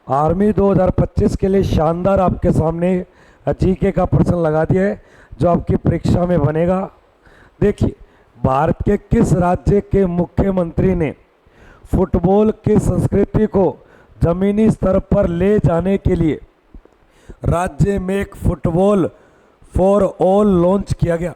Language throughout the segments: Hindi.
आर्मी 2025 के लिए शानदार आपके सामने जीके का प्रश्न लगा दिया है जो आपकी परीक्षा में बनेगा। देखिए, भारत के किस राज्य के मुख्यमंत्री ने फुटबॉल की संस्कृति को जमीनी स्तर पर ले जाने के लिए राज्य में एक फुटबॉल फॉर ऑल लॉन्च किया गया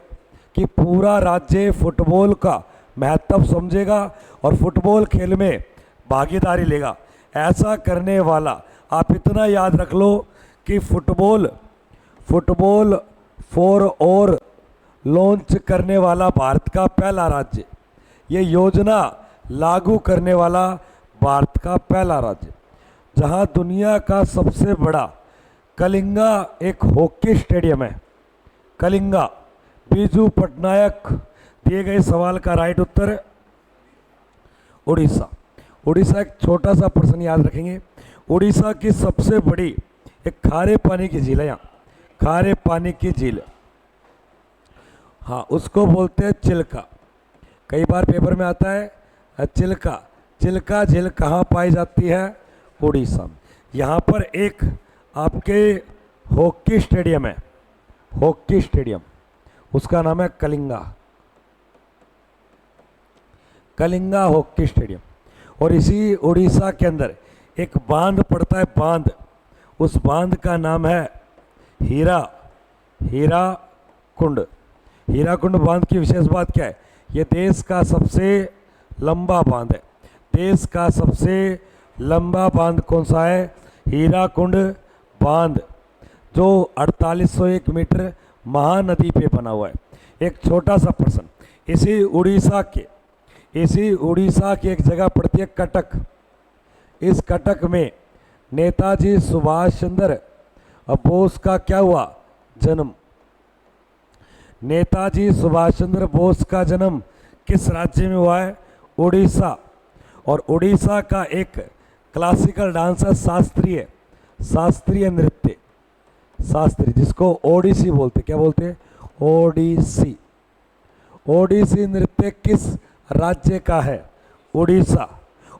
कि पूरा राज्य फुटबॉल का महत्व समझेगा और फुटबॉल खेल में भागीदारी लेगा। ऐसा करने वाला, आप इतना याद रख लो कि फुटबॉल फॉर ऑल लॉन्च करने वाला भारत का पहला राज्य, ये योजना लागू करने वाला भारत का पहला राज्य। जहां दुनिया का सबसे बड़ा कलिंगा एक हॉकी स्टेडियम है, कलिंगा। बीजू पटनायक दिए गए सवाल का राइट उत्तर है उड़ीसा। उड़ीसा एक छोटा सा प्रश्न याद रखेंगे। उड़ीसा की सबसे बड़ी एक खारे पानी की झील है, यहाँ खारे पानी की झील, हाँ उसको बोलते हैं चिल्का। कई बार पेपर में आता है चिल्का। चिल्का झील कहाँ पाई जाती है? उड़ीसा में। यहाँ पर एक आपके हॉकी स्टेडियम है, हॉकी स्टेडियम, उसका नाम है कलिंगा, कलिंगा हॉकी स्टेडियम। और इसी उड़ीसा के अंदर एक बांध पड़ता है, बांध, उस बांध का नाम है हीरा कुंड। हीरा कुंड बांध की विशेष बात क्या है? ये देश का सबसे लंबा बांध है। देश का सबसे लंबा बांध कौन सा है? हीरा कुंड बांध, जो 4801 मीटर महानदी पे बना हुआ है। एक छोटा सा प्रश्न, इसी उड़ीसा की एक जगह पड़ती है कटक। इस कटक में नेताजी सुभाष चंद्र बोस का क्या हुआ? जन्म। नेताजी सुभाष चंद्र बोस का जन्म किस राज्य में हुआ है? उड़ीसा। और उड़ीसा का एक क्लासिकल डांस है शास्त्रीय नृत्य, शास्त्रीय, जिसको ओडिसी बोलते। क्या बोलते हैं? ओडिसी। ओडिसी नृत्य किस राज्य का है? उड़ीसा।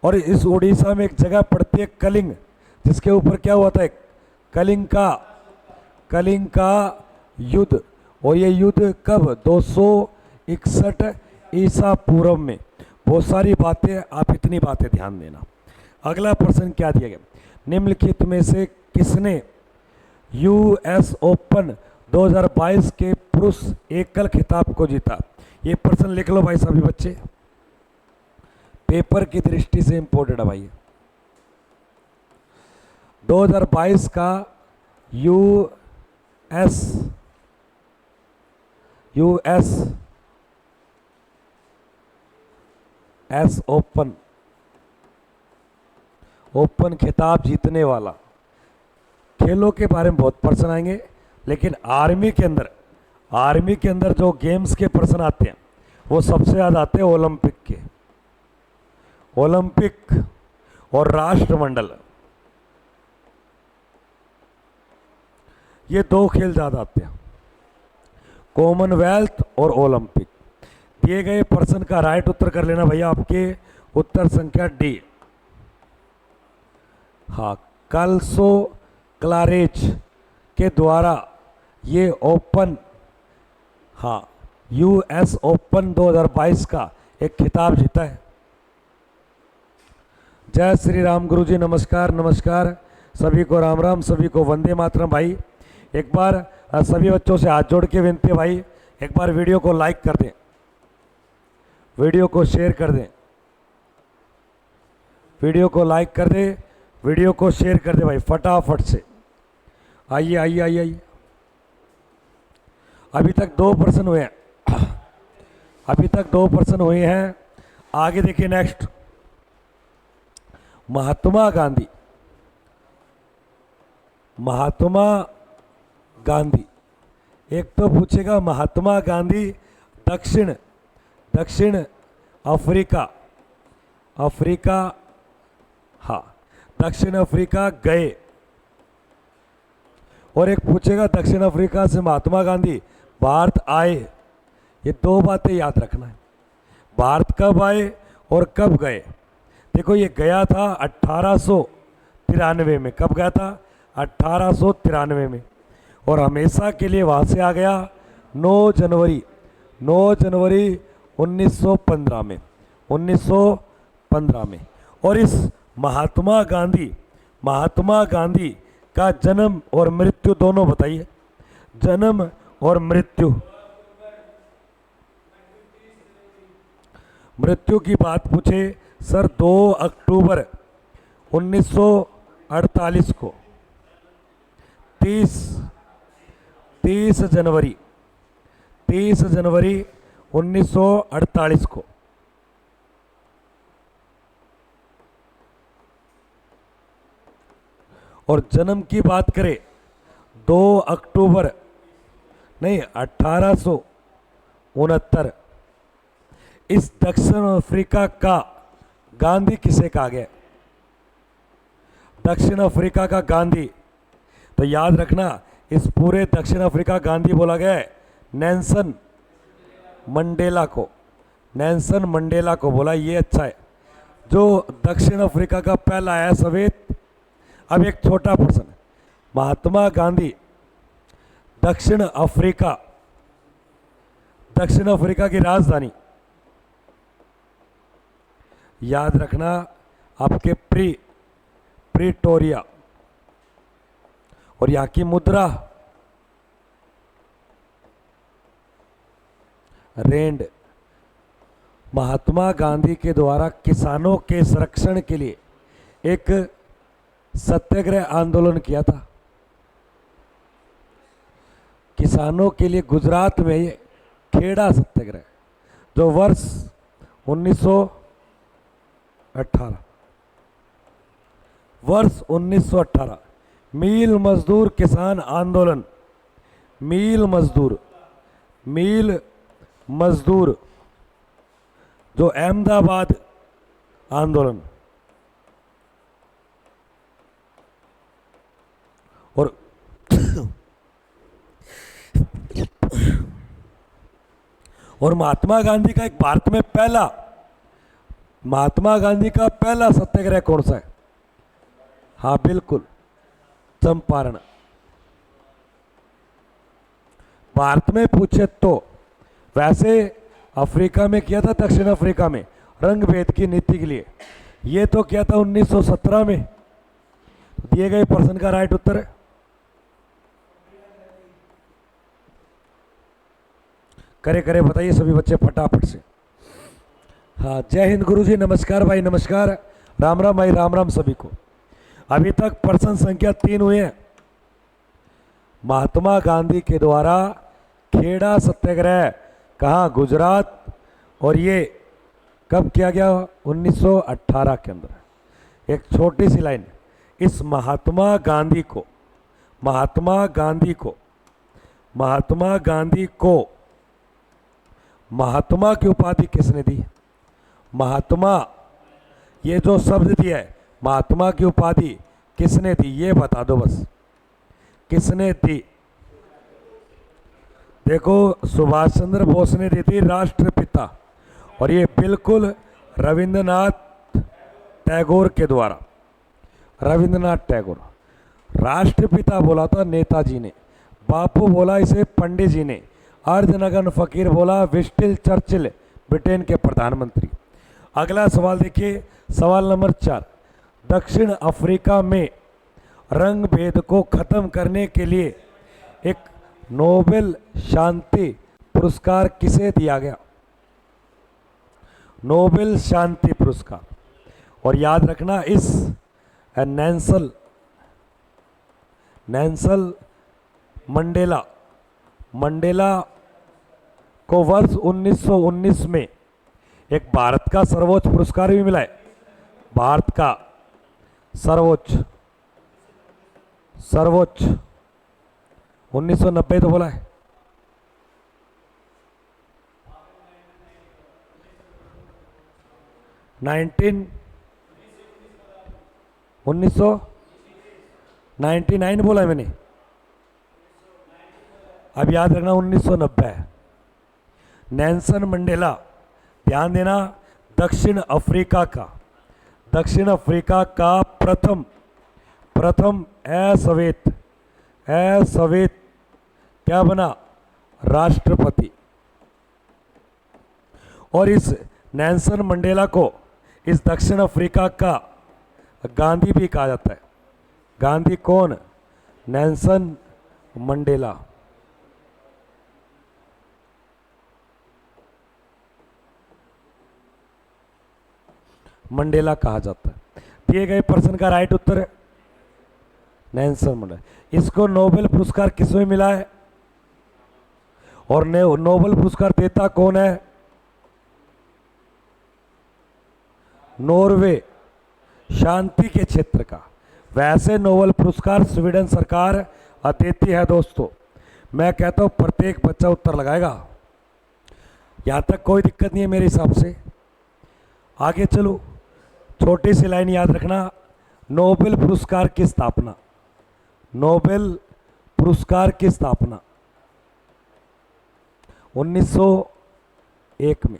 और इस उड़ीसा में एक जगह पड़ती है कलिंग, जिसके ऊपर क्या हुआ था? एक कलिंग का युद्ध। और ये युद्ध कब? 261 ईसा पूर्व में। बहुत सारी बातें, आप इतनी बातें ध्यान देना। अगला प्रश्न क्या दिया गया? निम्नलिखित में से किसने यूएस ओपन 2022 के पुरुष एकल खिताब को जीता? ये प्रश्न लिख लो भाई सभी बच्चे, पेपर की दृष्टि से इंपॉर्टेंट है भाई। 2022 का यूएस ओपन खिताब जीतने वाला। खेलों के बारे में बहुत प्रश्न आएंगे, लेकिन आर्मी के अंदर जो गेम्स के प्रश्न आते हैं वो सबसे ज़्यादा आते हैं ओलंपिक और राष्ट्रमंडल, ये दो खेल ज़्यादा आते हैं, कॉमनवेल्थ और ओलंपिक। दिए गए प्रश्न का राइट उत्तर कर लेना भैया, आपके उत्तर संख्या डी। हाँ, कल्सो क्लारेज के द्वारा ये ओपन, हाँ यूएस ओपन 2022 का एक खिताब जीता है। जय श्री राम गुरु जी, नमस्कार नमस्कार, सभी को राम राम, सभी को वंदे मातरम। भाई एक बार सभी बच्चों से हाथ जोड़ के विनती है भाई, एक बार वीडियो को लाइक कर दें, वीडियो को शेयर कर दें, वीडियो को लाइक कर दें, वीडियो को शेयर कर दे भाई फटाफट से। आइए आइए आइए आइए, अभी तक 2 प्रश्न हुए हैं, अभी तक 2 प्रश्न हुए हैं। आगे देखिए नेक्स्ट, महात्मा गांधी। एक तो पूछेगा महात्मा गांधी दक्षिण अफ्रीका, हाँ दक्षिण अफ्रीका गए। और एक पूछेगा दक्षिण अफ्रीका से महात्मा गांधी भारत आए। ये 2 बातें याद रखना है, भारत कब आए और कब गए। देखो ये गया था 93 में। कब गया था? 1893 में। और हमेशा के लिए वहाँ से आ गया 9 जनवरी 1915 में। 1915 में। और इस महात्मा गांधी का जन्म और मृत्यु दोनों बताइए। जन्म और मृत्यु। मृत्यु की बात पूछे सर, 2 अक्टूबर 1948 को। 30 जनवरी 1948 को। और जन्म की बात करें 2 अक्टूबर नहीं 1869। इस दक्षिण अफ्रीका का गांधी किसे कहा गया? दक्षिण अफ्रीका का गांधी। तो याद रखना, इस पूरे दक्षिण अफ्रीका गांधी बोला गया है नेल्सन मंडेला को। नेल्सन मंडेला को बोला, ये अच्छा है। जो दक्षिण अफ्रीका का पहला आया सफेद। अब एक छोटा प्रश्न, महात्मा गांधी दक्षिण अफ्रीका की राजधानी याद रखना आपके प्रीटोरिया। और यहाँ की मुद्रा रेंड। महात्मा गांधी के द्वारा किसानों के संरक्षण के लिए एक सत्याग्रह आंदोलन किया था। किसानों के लिए गुजरात में ये खेड़ा सत्याग्रह, जो वर्ष 1918 मील मजदूर किसान आंदोलन। मील मजदूर जो अहमदाबाद आंदोलन। और महात्मा गांधी का महात्मा गांधी का पहला सत्याग्रह कौन सा है? हाँ बिल्कुल, चंपारण। भारत में पूछे तो वैसे अफ्रीका में किया था, दक्षिण अफ्रीका में रंग भेद की नीति के लिए। ये तो किया था 1917 में। दिए गए प्रश्न का राइट उत्तर है करे बताइए सभी बच्चे फटाफट से। हाँ, जय हिंद गुरुजी, नमस्कार भाई, नमस्कार, राम राम भाई, राम राम सभी को। अभी तक प्रश्न संख्या 3 हुए हैं। महात्मा गांधी के द्वारा खेड़ा सत्याग्रह कहाँ? गुजरात। और ये कब किया गया? 1918 के अंदर। एक छोटी सी लाइन, इस महात्मा गांधी को महात्मा की उपाधि किसने दी? महात्मा, ये जो शब्द दिया है महात्मा की उपाधि किसने दी? ये बता दो बस, किसने दी? देखो, सुभाष चंद्र बोस ने दी थी, राष्ट्रपिता। और ये बिल्कुल रविंद्रनाथ टैगोर के द्वारा। रविंद्रनाथ टैगोर। राष्ट्रपिता बोला था नेताजी ने, बापू बोला इसे पंडित जी ने, अर्धनगन फकीर बोला विस्टिल चर्चिल, ब्रिटेन के प्रधानमंत्री। अगला सवाल देखिए, सवाल नंबर 4। दक्षिण अफ्रीका में रंग भेद को खत्म करने के लिए एक नोबेल शांति पुरस्कार किसे दिया गया? नोबेल शांति पुरस्कार। और याद रखना, इस नेल्सन मंडेला को वर्ष 1919 में एक भारत का सर्वोच्च पुरस्कार भी मिला है। भारत का सर्वोच्च 1990 तो बोला है। उन्नीस सौ 99 बोला है मैंने। अब याद रखना 1990 है। नेल्सन मंडेला, ध्यान देना, दक्षिण अफ्रीका का प्रथम प्रथम अश्वेत अश्वेत क्या बना, राष्ट्रपति। और इस नेल्सन मंडेला को इस दक्षिण अफ्रीका का गांधी भी कहा जाता है। गांधी कौन, नेल्सन मंडेला। मंडेला कहा जाता है। दिए गए प्रश्न का राइट उत्तर है नेल्सन मंडेला। इसको नोबेल पुरस्कार किसमें मिला है, और नोबेल पुरस्कार देता कौन है, नॉर्वे, शांति के क्षेत्र का। वैसे नोबेल पुरस्कार स्वीडन सरकार देती है दोस्तों। मैं कहता हूं प्रत्येक बच्चा उत्तर लगाएगा, यहां तक कोई दिक्कत नहीं है मेरे हिसाब से। आगे चलो, छोटी सी लाइन याद रखना, नोबेल पुरस्कार की स्थापना, नोबेल पुरस्कार की स्थापना 1901 में।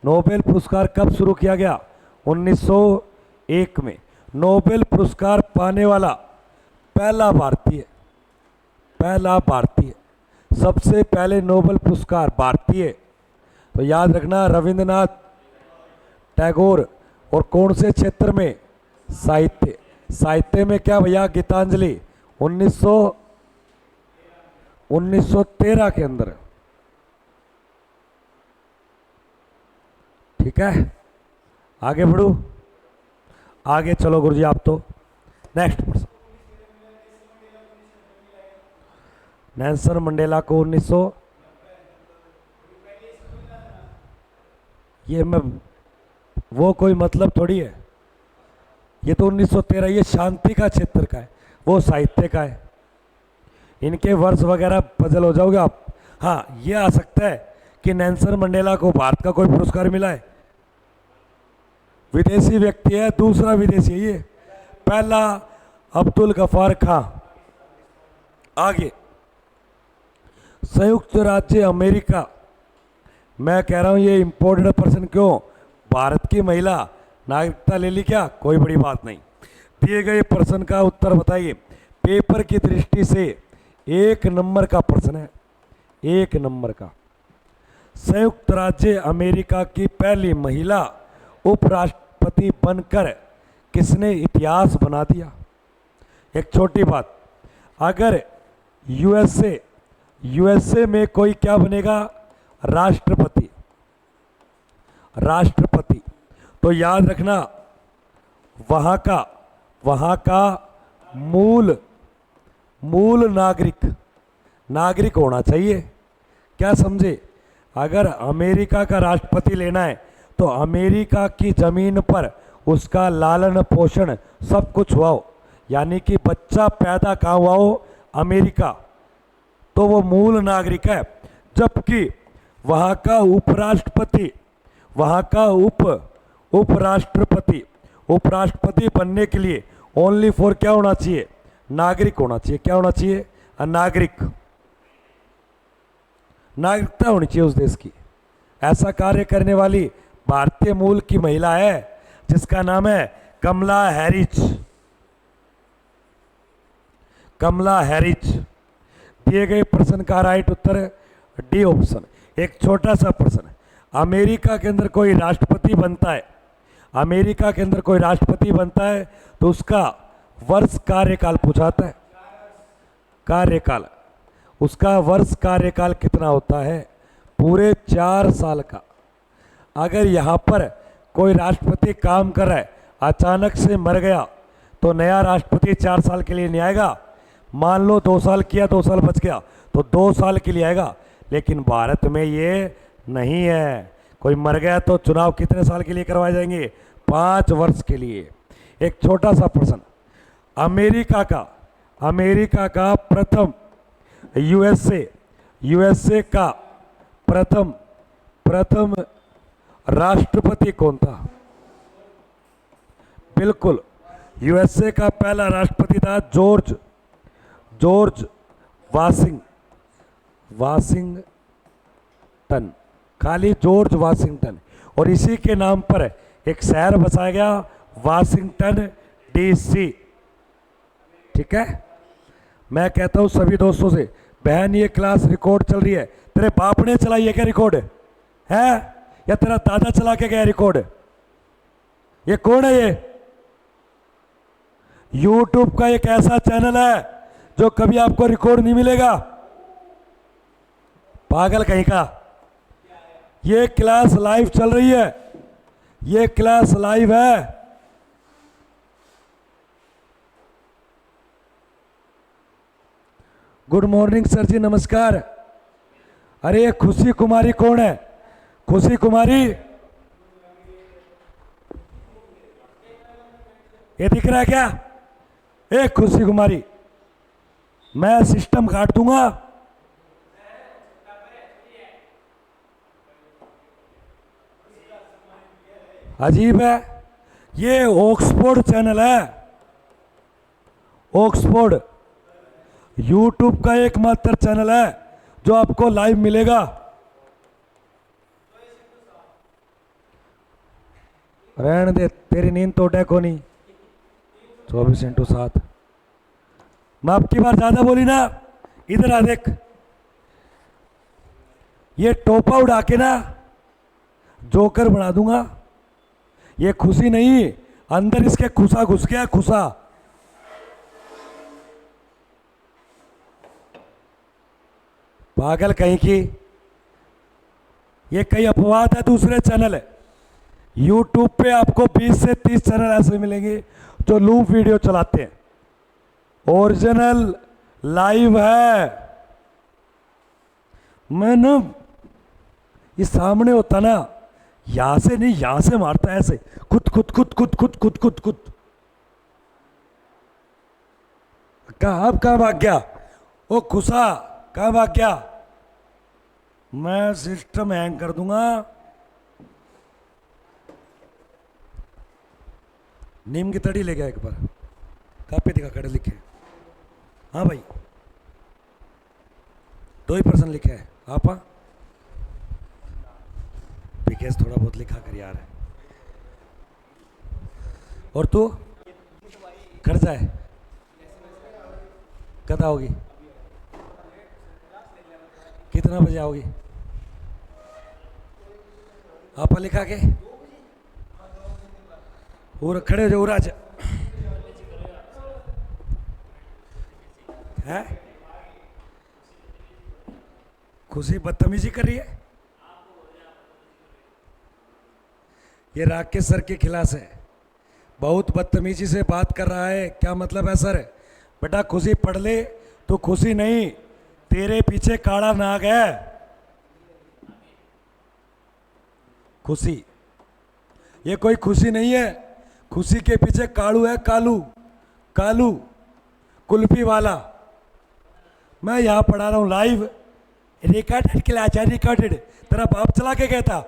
नोबेल पुरस्कार कब शुरू किया गया, 1901 में। नोबेल पुरस्कार पाने वाला पहला भारतीय, सबसे पहले नोबेल पुरस्कार भारतीय। तो याद रखना, रविंद्रनाथ टैगोर। और कौन से क्षेत्र में, साहित्य में क्या भैया, गीतांजलि 1913 के अंदर। ठीक है, आगे बढ़ो, आगे चलो गुरुजी आप तो। नेक्स्ट प्रश्न, नेल्सन मंडेला को 1900, ये मैं वो कोई मतलब थोड़ी है, ये तो 1913, ये शांति का क्षेत्र का है, वो साहित्य का है। इनके वर्ष वगैरह पजल हो जाओगे आप। हाँ, ये आ सकता है कि नेल्सन मंडेला को भारत का कोई पुरस्कार मिला है, विदेशी व्यक्ति है, दूसरा विदेशी है ये, पहला अब्दुल गफार खां। आगे, संयुक्त राज्य अमेरिका, मैं कह रहा हूं ये इंपॉर्टेंट प्रश्न क्यों, भारत की महिला नागरिकता ले ली क्या, कोई बड़ी बात नहीं। दिए गए प्रश्न का उत्तर बताइए। पेपर की दृष्टि से 1 नंबर का प्रश्न है, 1 नंबर का। संयुक्त राज्य अमेरिका की पहली महिला उपराष्ट्रपति बनकर किसने इतिहास बना दिया। एक छोटी बात, अगर यूएसए में कोई क्या बनेगा, राष्ट्रपति, तो याद रखना वहां का मूल नागरिक होना चाहिए। क्या समझे, अगर अमेरिका का राष्ट्रपति लेना है तो अमेरिका की जमीन पर उसका लालन पोषण सब कुछ हुआ हो, यानी कि बच्चा पैदा कहाँ हुआ हो, अमेरिका, तो वो मूल नागरिक है। जबकि वहाँ का उपराष्ट्रपति बनने के लिए ओनली फॉर क्या होना चाहिए, नागरिक होना चाहिए। क्या होना चाहिए, नागरिकता होनी चाहिए उस देश की। ऐसा कार्य करने वाली भारतीय मूल की महिला है जिसका नाम है कमला हैरिस। दिए गए प्रश्न का राइट उत्तर है डी ऑप्शन। एक छोटा सा प्रश्न, अमेरिका के अंदर कोई राष्ट्रपति बनता है, तो उसका वर्ष कार्यकाल पूछाता है, उसका वर्ष कार्यकाल कितना होता है, पूरे 4 साल का। अगर यहाँ पर कोई राष्ट्रपति काम कर रहा है, अचानक से मर गया, तो नया राष्ट्रपति 4 साल के लिए नहीं आएगा। मान लो 2 साल किया, 2 साल बच गया, तो 2 साल के लिए आएगा। लेकिन भारत में ये नहीं है, कोई मर गया तो चुनाव कितने साल के लिए करवाए जाएंगे, 5 वर्ष के लिए। एक छोटा सा प्रश्न, अमेरिका का प्रथम यूएसए का प्रथम राष्ट्रपति कौन था। बिल्कुल, यूएसए का पहला राष्ट्रपति था जॉर्ज वाशिंगटन, खाली जॉर्ज वाशिंगटन। और इसी के नाम पर एक शहर बसाया गया, वाशिंगटन डीसी। ठीक है। मैं कहता हूं सभी दोस्तों से, बहन ये क्लास रिकॉर्ड चल रही है, तेरे बाप ने चलाई है क्या रिकॉर्ड है या तेरा दादा चला के गया रिकॉर्ड? ये कौन है? ये YouTube का एक ऐसा चैनल है जो कभी आपको रिकॉर्ड नहीं मिलेगा, पागल कहीं का। ये क्लास लाइव चल रही है, ये क्लास लाइव है। गुड मॉर्निंग सर जी, नमस्कार। अरे ये खुशी कुमारी कौन है? खुशी कुमारी, ये दिख रहा है क्या? ए खुशी कुमारी, मैं सिस्टम काट दूंगा। अजीब है, ये ऑक्सफोर्ड चैनल है, ऑक्सफोर्ड यूट्यूब का एकमात्र चैनल है जो आपको लाइव मिलेगा। रहने दे, तेरी नींद तो उठे को नहीं। 24/7। मैं आपकी बार ज्यादा बोली ना, इधर आ देख। ये टोपा उड़ा के ना जोकर बना दूंगा। ये खुशी नहीं, अंदर इसके खुसा घुस गया, खुसा। पागल कहीं की। ये कई अपवाद है, दूसरे चैनल है। YouTube पे आपको 20 से 30 चैनल ऐसे मिलेंगे जो लूप वीडियो चलाते हैं। ओरिजिनल लाइव है। मैं ना, ये सामने होता ना, यहां से नहीं, यहां से मारता है ऐसे, खुद खुद खुद खुद खुद खुद खुद खुद। कहाँ भाग गया वो खुशा, कहाँ भाग गया? मैं सिस्टम हैंग कर दूंगा। नीम की तड़ी ले गया एक बार, कापी दिखा, कड़े लिखे। हाँ भाई, 2% लिखे है। आपा पीकेस थोड़ा बहुत लिखा कर यार। और तू कर जाए, कब आओगी? कितना बजे आओगी? आपा लिखा के और खड़े हो जाओ राज है। खुशी बदतमीजी कर रही है। ये राकेश सर के खिलाफ है, बहुत बदतमीजी से बात कर रहा है। क्या मतलब है सर? बेटा खुशी पढ़ ले, तो खुशी नहीं, तेरे पीछे काला नाग है। खुशी, ये कोई खुशी नहीं है, खुशी के पीछे कालू है, कालू, कालू कुल्फी वाला। मैं यहां पढ़ा रहा हूं लाइव, रिकॉर्डेड क्लास है, रिकॉर्डेड। तेरा बाप चला के गया था।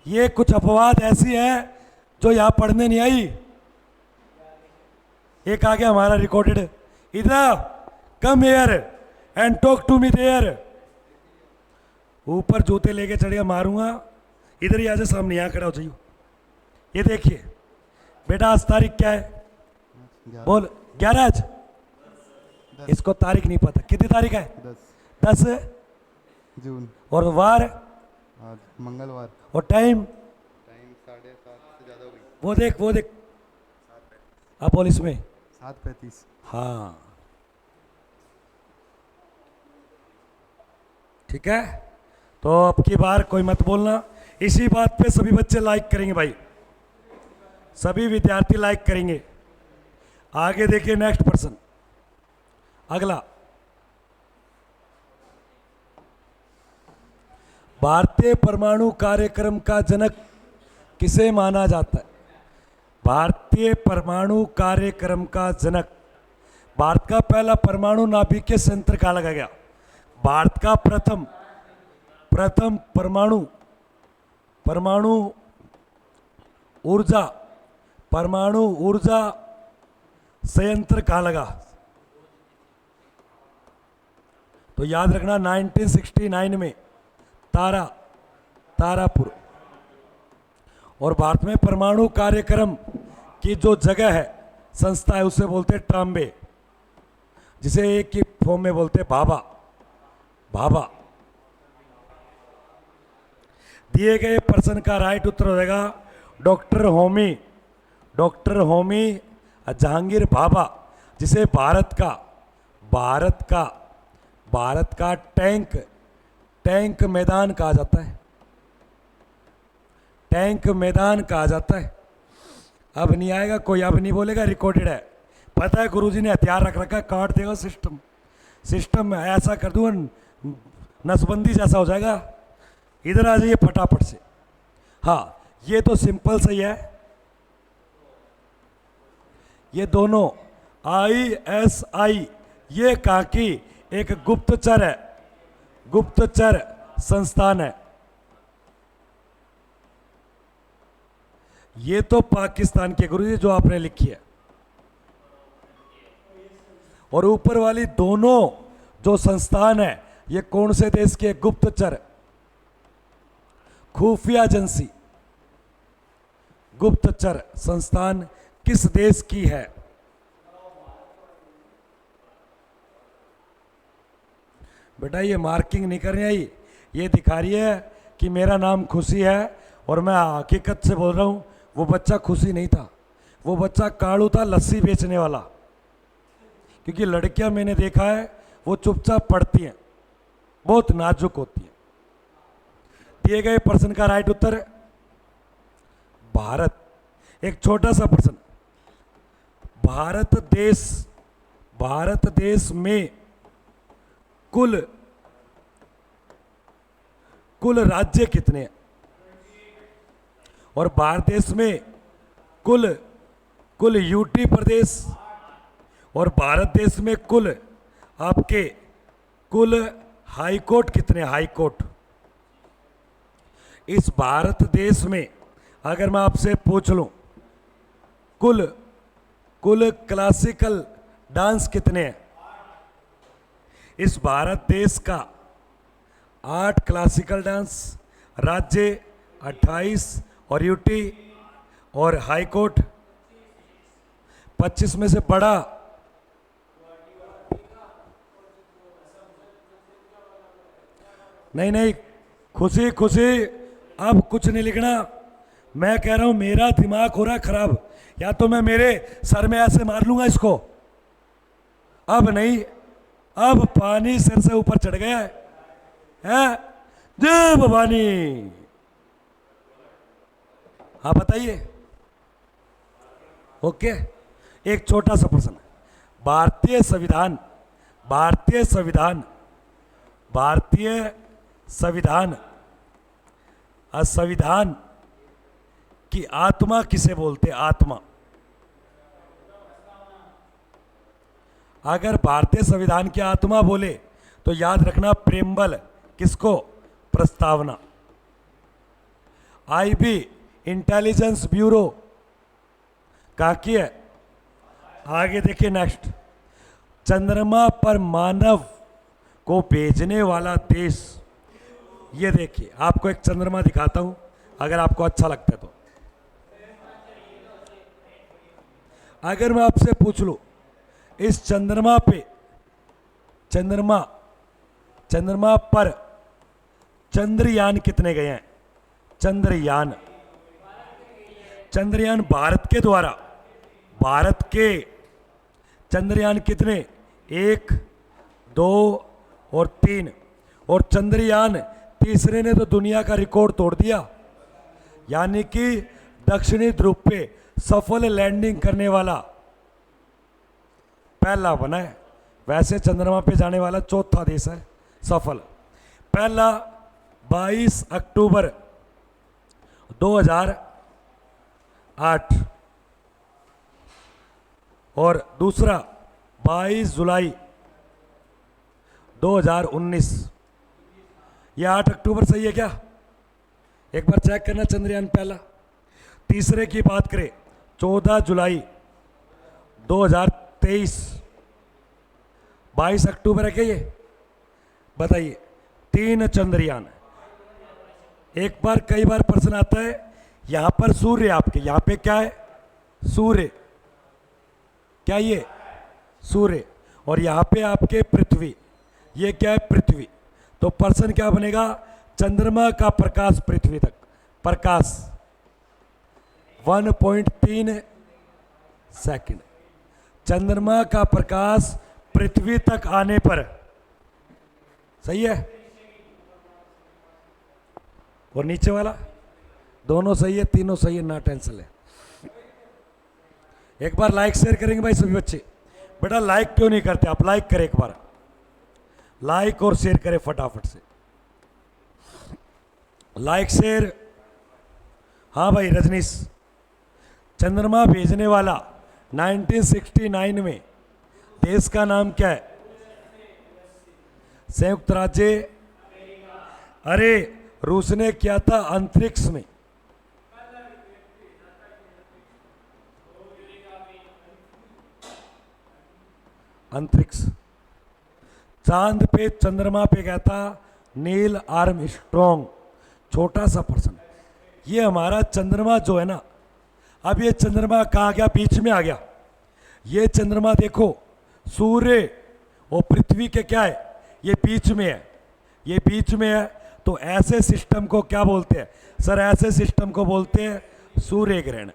ये कुछ अपवाद ऐसी हैं जो यहां पढ़ने नहीं आई। एक आ गया हमारा रिकॉर्डेड, इधर come here and talk to me there. ऊपर जूते लेके चढ़िया मारूंगा। इधर ही आजा, सामने यहाँ खड़ा हो जाइए। ये देखिए बेटा, आज तारीख क्या है? बोल। 11 आज? इसको तारीख नहीं पता। कितनी तारीख है? 10 जून। और वार? आज मंगलवार। और टाइम? 7:30 से ज़्यादा हो गई। वो देख, वो देख। आप बोल इसमें 7:35। हाँ ठीक है। तो अब की बार कोई मत बोलना। इसी बात पे सभी बच्चे लाइक करेंगे भाई, सभी विद्यार्थी लाइक करेंगे। आगे देखिए, नेक्स्ट पर्सन, अगला। भारतीय परमाणु कार्यक्रम का जनक किसे माना जाता है? भारतीय परमाणु कार्यक्रम का जनक, भारत का पहला परमाणु नाभिकीय संयंत्र कहाँ लगाया गया? भारत का प्रथम परमाणु ऊर्जा संयंत्र कहाँ लगा? तो याद रखना 1969 में तारापुर। और भारत में परमाणु कार्यक्रम की जो जगह है, संस्था है, उसे बोलते हैं ट्राम्बे, जिसे एक की फॉर्म में बोलते हैं भाभा। भाभा। दिए गए प्रश्न का राइट उत्तर हो जाएगा डॉक्टर होमी, डॉक्टर होमी जहांगीर भाभा, जिसे भारत का टैंक मैदान कहा जाता है। टैंक मैदान कहा जाता है। अब नहीं आएगा कोई, अब नहीं बोलेगा, रिकॉर्डेड है। पता है गुरुजी ने हथियार रख रखा है, काट देगा सिस्टम में ऐसा कर दूंगा नसबंदी जैसा हो जाएगा। इधर आ जाइए फटाफट से। हाँ, ये तो सिंपल सही है। ये दोनों ISI ये कहा कि एक गुप्तचर है, गुप्तचर संस्थान है। ये तो पाकिस्तान के गुरुजी जो आपने लिखी है, और ऊपर वाली दोनों जो संस्थान है ये कौन से देश के? गुप्तचर खुफिया एजेंसी, गुप्तचर संस्थान किस देश की है? बेटा ये मार्किंग नहीं करनी आई, ये दिखा रही है कि मेरा नाम खुशी है और मैं हकीकत से बोल रहा हूं। वो बच्चा खुशी नहीं था, वो बच्चा काड़ू था, लस्सी बेचने वाला। क्योंकि लड़कियां मैंने देखा है वो चुपचाप पढ़ती हैं, बहुत नाजुक होती हैं। दिए गए प्रश्न का राइट उत्तर भारत। एक छोटा सा प्रश्न, भारत देश में कुल राज्य कितने हैं? और भारत देश में कुल यूटी प्रदेश, और भारत देश में कुल हाई कोर्ट कितने? High court. इस भारत देश में अगर मैं आपसे पूछ लूं कुल क्लासिकल डांस कितने हैं? इस भारत देश का 8 क्लासिकल डांस, राज्य 28 और यूटी और हाई कोर्ट 25 में से बड़ा नहीं, खुशी अब कुछ नहीं लिखना। मैं कह रहा हूं मेरा दिमाग हो रहा है खराब, या तो मैं मेरे सर में ऐसे मार लूंगा इसको। अब नहीं, अब पानी सिर से ऊपर चढ़ गया है। जय भवानी। हाँ बताइए। ओके, एक छोटा सा प्रश्न। भारतीय संविधान की आत्मा किसे बोलते? आत्मा। अगर भारतीय संविधान की आत्मा बोले तो याद रखना प्रेमबल किसको? प्रस्तावना। IB इंटेलिजेंस ब्यूरो कहाँ की है? आगे देखिए नेक्स्ट। चंद्रमा पर मानव को भेजने वाला देश, ये देखिए आपको एक चंद्रमा दिखाता हूं अगर आपको अच्छा लगता है तो। अगर मैं आपसे पूछ लूं इस चंद्रमा पर चंद्रयान कितने गए हैं? चंद्रयान भारत के चंद्रयान कितने? 1, 2 और 3। और चंद्रयान तीसरे ने तो दुनिया का रिकॉर्ड तोड़ दिया, यानी कि दक्षिणी ध्रुव पे सफल लैंडिंग करने वाला पहला बना है। वैसे चंद्रमा पे जाने वाला चौथा देश है सफल। पहला 22 अक्टूबर 2008 और दूसरा 22 जुलाई 2019। ये 8 अक्टूबर सही है क्या? एक बार चेक करना चंद्रयान पहला। तीसरे की बात करें 14 जुलाई 2023। 22 अक्टूबर है क्या ये? बताइए। 3 चंद्रयान। एक बार कई बार प्रश्न आता है, यहां पर सूर्य आपके, यहां पे क्या है? सूर्य, क्या ये सूर्य, और यहाँ पे आपके पृथ्वी, ये क्या है पृथ्वी। तो पर्सन क्या बनेगा, चंद्रमा का प्रकाश पृथ्वी तक, प्रकाश 1.3 सेकंड, चंद्रमा का प्रकाश पृथ्वी तक आने पर, सही है। और नीचे वाला दोनों सही है, तीनों सही है, ना टेंशन है। एक बार लाइक शेयर करेंगे भाई सभी बच्चे। बेटा लाइक क्यों नहीं करते आप, लाइक करें एक बार, लाइक और शेयर करें फटाफट से, लाइक शेयर। हाँ भाई रजनीश, चंद्रमा भेजने वाला 1969 में देश का नाम क्या है, संयुक्त राज्य, अरे रूस ने किया था अंतरिक्ष में, अंतरिक्ष, चांद पे चंद्रमा पे गया था नील आर्मस्ट्रॉन्ग, छोटा सा पर्सन। ये हमारा चंद्रमा जो है ना, अब ये चंद्रमा कहाँ गया, बीच में आ गया। ये चंद्रमा देखो, सूर्य और पृथ्वी के क्या है, ये बीच में है, ये बीच में है। तो ऐसे सिस्टम को क्या बोलते हैं सर, ऐसे सिस्टम को बोलते हैं सूर्य ग्रहण।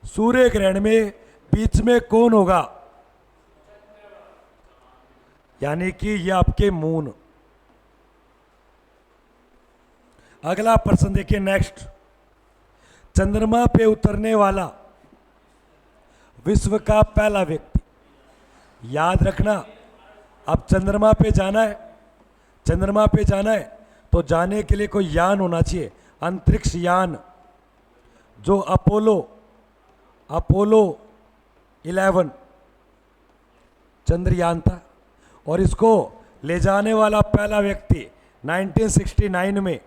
सूर्य ग्रहण में बीच में कौन होगा, यानी कि ये आपके मून। अगला प्रश्न देखिए नेक्स्ट, चंद्रमा पे उतरने वाला विश्व का पहला व्यक्ति, याद रखना। अब चंद्रमा पे जाना है, चंद्रमा पे जाना है तो जाने के लिए कोई यान होना चाहिए, अंतरिक्ष यान, जो अपोलो 11 चंद्रयान था। और इसको ले जाने वाला पहला व्यक्ति 1969 में,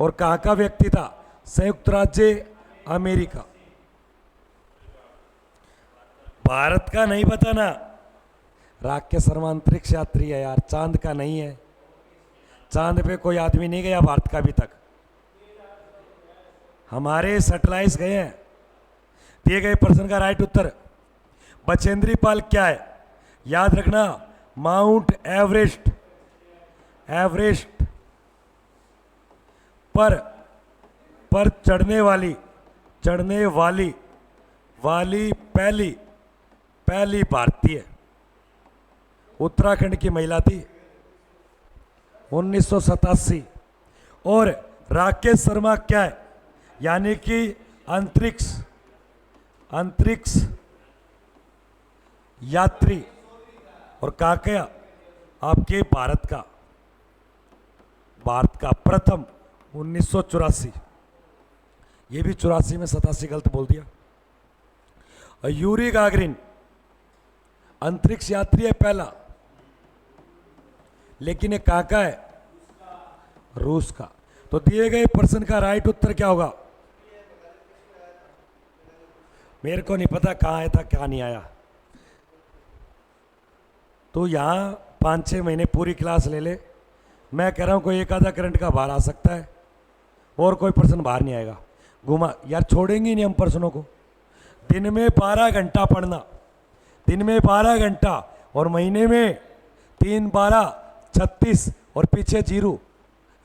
और कहाँ का व्यक्ति था, संयुक्त राज्य अमेरिका। भारत का नहीं बताना, राकेश शर्मा अंतरिक्ष यात्री है यार, चांद का नहीं है, चांद पे कोई आदमी नहीं गया भारत का अभी तक, हमारे सैटेलाइट्स गए हैं। दिए गए प्रश्न का राइट उत्तर बचेंद्री पाल क्या है, याद रखना, माउंट एवरेस्ट, एवरेस्ट पर चढ़ने वाली पहली भारतीय उत्तराखंड की महिला थी 1987। और राकेश शर्मा क्या है, यानी कि अंतरिक्ष यात्री, और कहाँ का, आपके भारत का प्रथम 1984, ये भी 84 में 87 गलत बोल दिया। और यूरी गागरिन अंतरिक्ष यात्री है पहला, लेकिन ये कहाँ का है, रूस का। तो दिए गए प्रश्न का राइट उत्तर क्या होगा, मेरे को नहीं पता कहाँ आया था क्या नहीं आया। तो यहाँ 5-6 महीने पूरी क्लास ले ले, मैं कह रहा हूँ कोई एक आधा करंट का बाहर आ सकता है, और कोई प्रश्न बाहर नहीं आएगा। घुमा यार, छोड़ेंगे नहीं हम प्रश्नों को। दिन में 12 घंटा पढ़ना, दिन में 12 घंटा, और महीने में 3 12 36 और पीछे 0,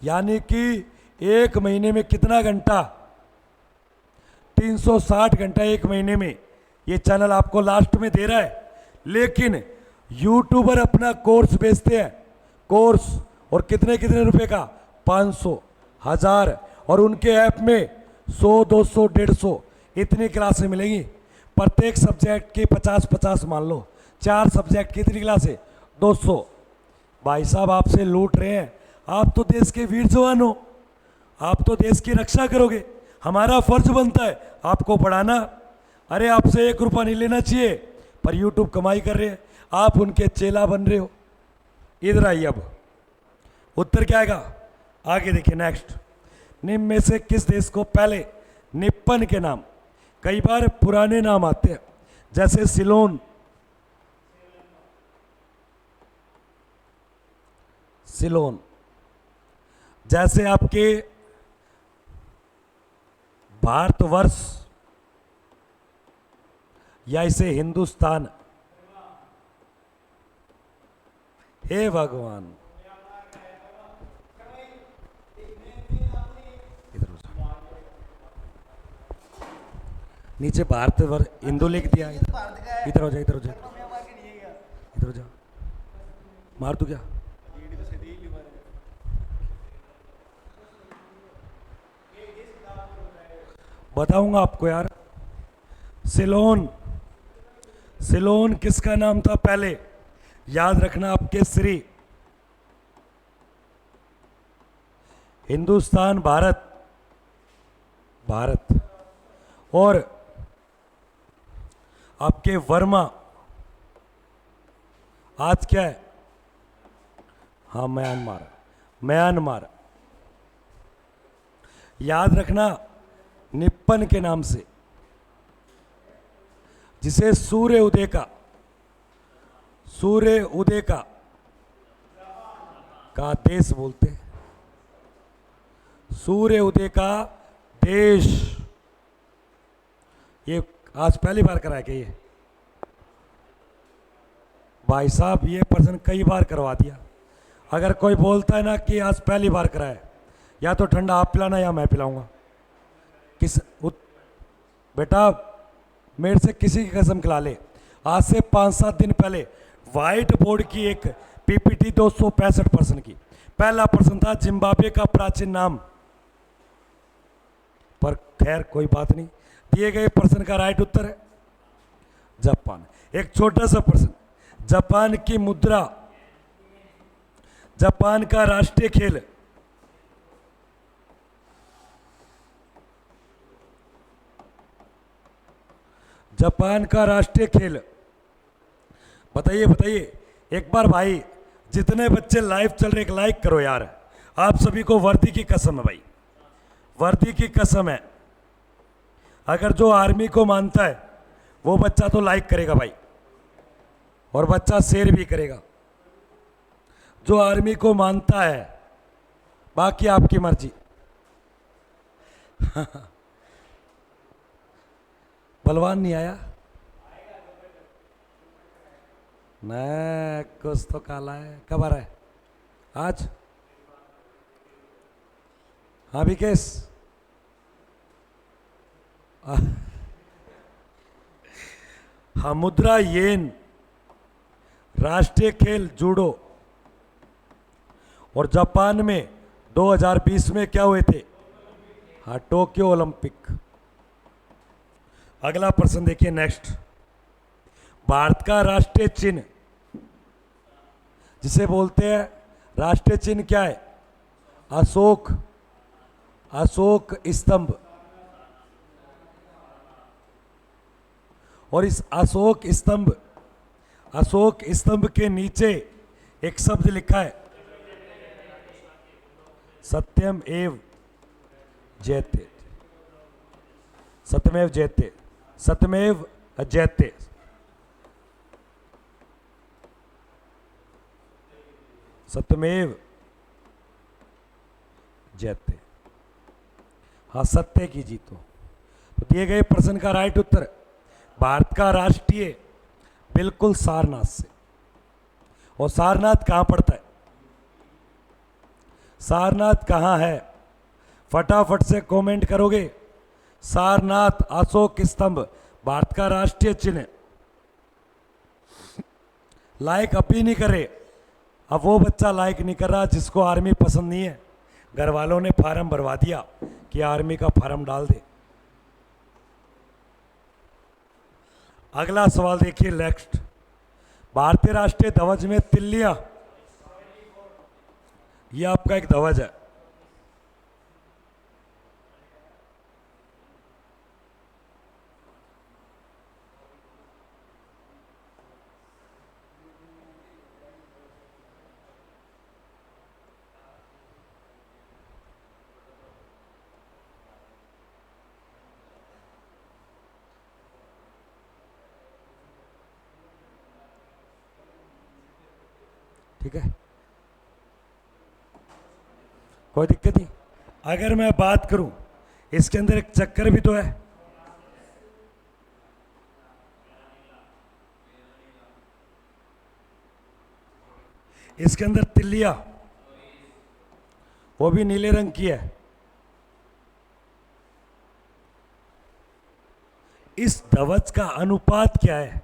यानी कि एक महीने में कितना घंटा, 360 घंटा एक महीने में। ये चैनल आपको लास्ट में दे रहा है, लेकिन यूट्यूबर अपना कोर्स बेचते हैं, कोर्स, और कितने रुपए का, 500 1000, और उनके ऐप में 100 200 150 इतनी क्लासें मिलेंगी। प्रत्येक सब्जेक्ट की 50 मान लो, 4 सब्जेक्ट की कितनी क्लास है, 200। भाई साहब आपसे लूट रहे हैं, आप तो देश के वीर जवान हो, आप तो देश की रक्षा करोगे, हमारा फर्ज बनता है आपको पढ़ाना। अरे आपसे 1 रुपया नहीं लेना चाहिए, पर यूट्यूब कमाई कर रहे हैं, आप उनके चेला बन रहे हो। इधर आइए, अब उत्तर क्या आएगा, आगे देखिए नेक्स्ट। निम्न में से किस देश को पहले निप्पन के नाम, कई बार पुराने नाम आते हैं, जैसे सिलोन, जैसे आपके भारतवर्ष, या इसे हिंदुस्तान? हे भगवान, इधर हो जाओ। नीचे भारत हिंदू लिख दिया। इधर हो जा, इधर हो जा, इधर हो जा। मार तू क्या? बताऊंगा आपको यार। सिलोन, सिलोन किसका नाम था पहले? याद रखना आपके श्री। हिंदुस्तान भारत, भारत। और आपके वर्मा आज क्या है? हाँ, म्यांमार, म्यांमार। याद रखना निप्पन के नाम से, जिसे सूर्य उदय का, सूर्य उदय का देश बोलते हैं। सूर्य उदय का देश। ये आज पहली बार कराया क्या ये? भाई साहब, ये प्रश्न कई बार करवा दिया। अगर कोई बोलता है ना कि आज पहली बार कराया, या तो ठंडा आप पिलाना या मैं पिलाऊंगा। बेटा, मेरे से किसी की कसम खिला ले। आज से 5-7 दिन पहले व्हाइट बोर्ड की एक पीपीटी 265 प्रश्न की। पहला प्रश्न था जिम्बाब्वे का प्राचीन नाम, पर खैर कोई बात नहीं। दिए गए प्रश्न का राइट उत्तर है जापान। एक छोटा सा प्रश्न, जापान की मुद्रा, जापान का राष्ट्रीय खेल, जापान का राष्ट्रीय खेल बताइए, बताइए एक बार भाई। जितने बच्चे लाइव चल रहे, एक लाइक करो यार। आप सभी को वर्दी की कसम है भाई, वर्दी की कसम है। अगर जो आर्मी को मानता है वो बच्चा तो लाइक करेगा भाई, और बच्चा शेयर भी करेगा। जो आर्मी को मानता है, बाकी आपकी मर्जी। बलवान नहीं आया न, कुछ तो काला है। कब आ रहा है? आज? हाँ विकेश, हाँ। मुद्रा येन, राष्ट्रीय खेल जूडो। और जापान में 2020 में क्या हुए थे? हाँ, टोक्यो ओलंपिक। अगला प्रश्न देखिए, नेक्स्ट। भारत का राष्ट्रीय चिन्ह, जिसे बोलते हैं राष्ट्रीय चिन्ह, क्या है? अशोक, अशोक स्तंभ। और इस अशोक स्तंभ, अशोक स्तंभ के नीचे एक शब्द लिखा है, सत्यम एव जयते, सत्यमेव जयते, सत्यमेव जयते। सत्यमेव जयते, हाँ, सत्य की जीतो। तो दिए गए प्रश्न का राइट उत्तर, भारत का राष्ट्रीय बिल्कुल सारनाथ से। और सारनाथ कहां पड़ता है? सारनाथ कहां है? फटाफट से कमेंट करोगे। सारनाथ, अशोक स्तंभ, भारत का राष्ट्रीय चिन्ह। लाइक अभी नहीं करे। अब वो बच्चा लाइक नहीं कर रहा जिसको आर्मी पसंद नहीं है। घर वालों ने फार्म भरवा दिया कि आर्मी का फार्म डाल दे। अगला सवाल देखिए, नेक्स्ट। भारतीय राष्ट्रीय ध्वज में तिल्लियां, यह आपका एक ध्वज है। ठीक है, कोई दिक्कत नहीं। अगर मैं बात करूं, इसके अंदर एक चक्कर भी तो है। इसके अंदर तिल्लिया, वो भी नीले रंग की है। इस ध्वज का अनुपात क्या है?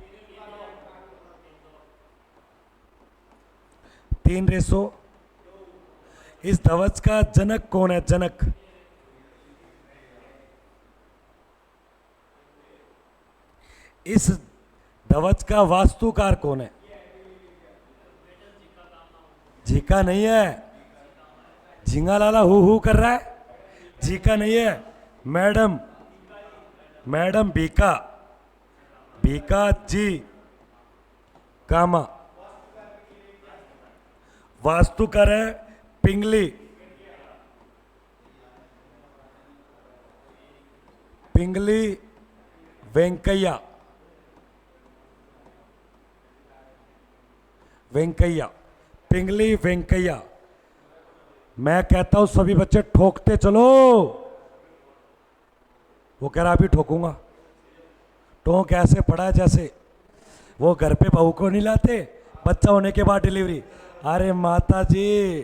3:। इस ध्वज का जनक कौन है? जनक इस ध्वज का वास्तुकार कौन है? झीका नहीं है। झींगा लाला हु कर रहा है। झीका नहीं है मैडम, मैडम बीका, बीका जी कामा। वास्तुकार है पिंगली, पिंगली वेंकैया, वेंकैया, पिंगली वेंकैया। मैं कहता हूं सभी बच्चे ठोकते चलो। वो कह रहा अभी ठोकूंगा। टोंक ऐसे पड़ा है जैसे वो घर पे बहू को नहीं लाते बच्चा होने के बाद डिलीवरी। अरे माता जी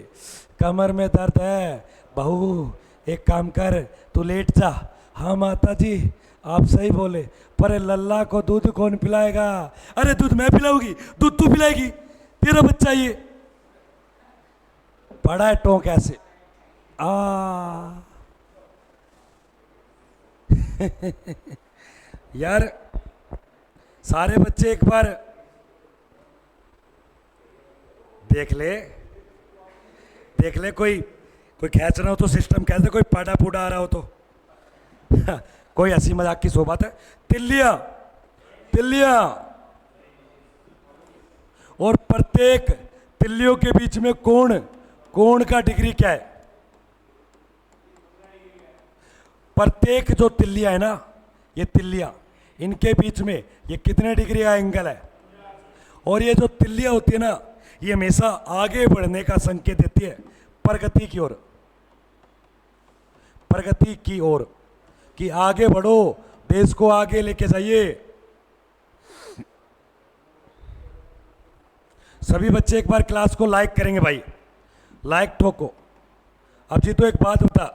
कमर में दर्द है, बहू एक काम कर तू लेट जा। हाँ माता जी आप सही बोले, पर लल्ला को दूध कौन पिलाएगा? अरे दूध मैं पिलाऊंगी, दूध तू पिलाएगी, तेरा बच्चा ये। पड़ा है टोंक ऐसे। यार सारे बच्चे एक बार देख ले, देख ले। कोई खींच रहा हो तो सिस्टम कह दे, कोई पाड़ा पूड़ा आ रहा हो तो कोई हंसी मजाक की सोबत है। तिल्लिया, तिल्लिया, और प्रत्येक तिल्लियों के बीच में कोण, कोण का डिग्री क्या है? प्रत्येक जो तिल्लिया है ना, ये तिल्लिया, इनके बीच में ये कितने डिग्री का एंगल है? और ये जो तिल्लिया होती है ना, ये हमेशा आगे बढ़ने का संकेत देती है, प्रगति की ओर, प्रगति की ओर, कि आगे बढ़ो, देश को आगे लेके जाइए। सभी बच्चे एक बार क्लास को लाइक करेंगे भाई, लाइक ठोको। अब जी तो एक बात बता,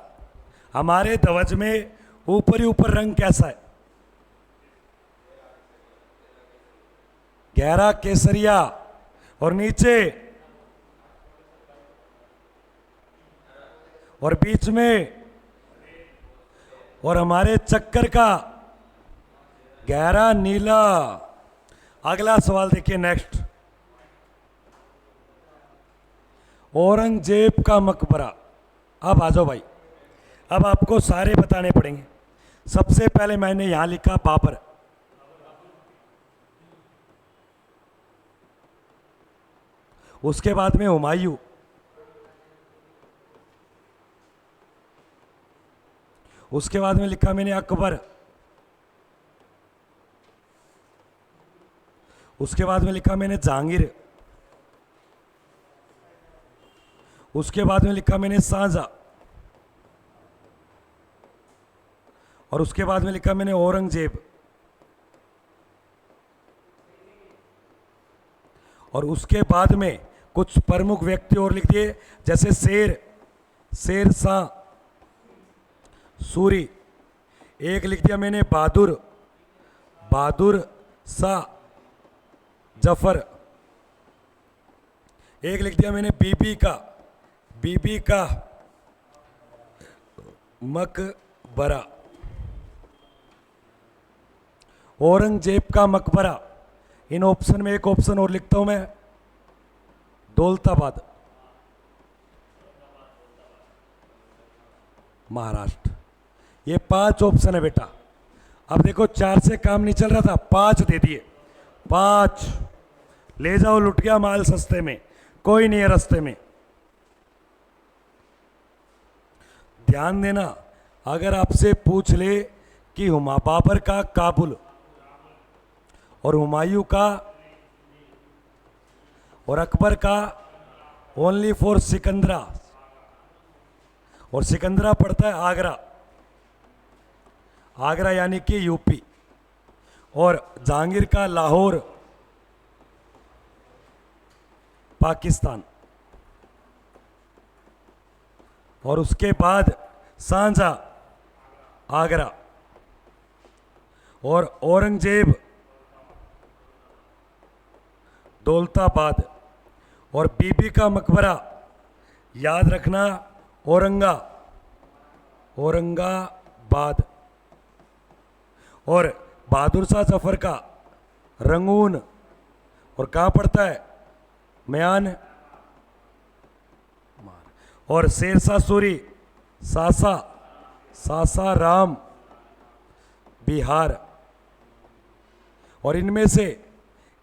हमारे ध्वज में ऊपर ही ऊपर रंग कैसा है? गहरा केसरिया, और नीचे और बीच में, और हमारे चक्कर का गहरा नीला। अगला सवाल देखिए नेक्स्ट। औरंगजेब का मकबरा। अब आ जाओ भाई, अब आपको सारे बताने पड़ेंगे। सबसे पहले मैंने यहां लिखा बाबर, उसके बाद में हुमायूं, उसके बाद में लिखा मैंने अकबर, उसके बाद में लिखा मैंने जहांगीर, उसके बाद में लिखा मैंने शाहजहां, और उसके बाद में लिखा मैंने औरंगजेब, और उसके बाद में कुछ प्रमुख व्यक्ति और लिख दिए, जैसे शेर शाह सूरी। एक लिख दिया मैंने बहादुर शाह जफर। एक लिख दिया मैंने बीबी का मकबरा। औरंगजेब का मकबरा। इन ऑप्शन में एक ऑप्शन और लिखता हूं मैं, दौलताबाद, महाराष्ट्र। ये 5 ऑप्शन है बेटा। अब देखो 4 से काम नहीं चल रहा था, 5 दे दिए। 5 ले जाओ, लुट गया माल सस्ते में, कोई नहीं है रास्ते में। ध्यान देना, अगर आपसे पूछ ले कि बाबर का काबुल, और हुमायूं का और अकबर का ओनली फॉर सिकंदरा, और सिकंदरा पड़ता है आगरा, आगरा यानी कि यूपी, और जहांगीर का लाहौर पाकिस्तान। और उसके बाद सांझा आगरा, और औरंगजेब दौलताबाद, और बीबी का मकबरा याद रखना औरंगाबाद, और बहादुर शाह जफर का रंगून, और कहाँ पड़ता है, म्यान, और शेरशाह सूरी सासाराम बिहार। और इनमें से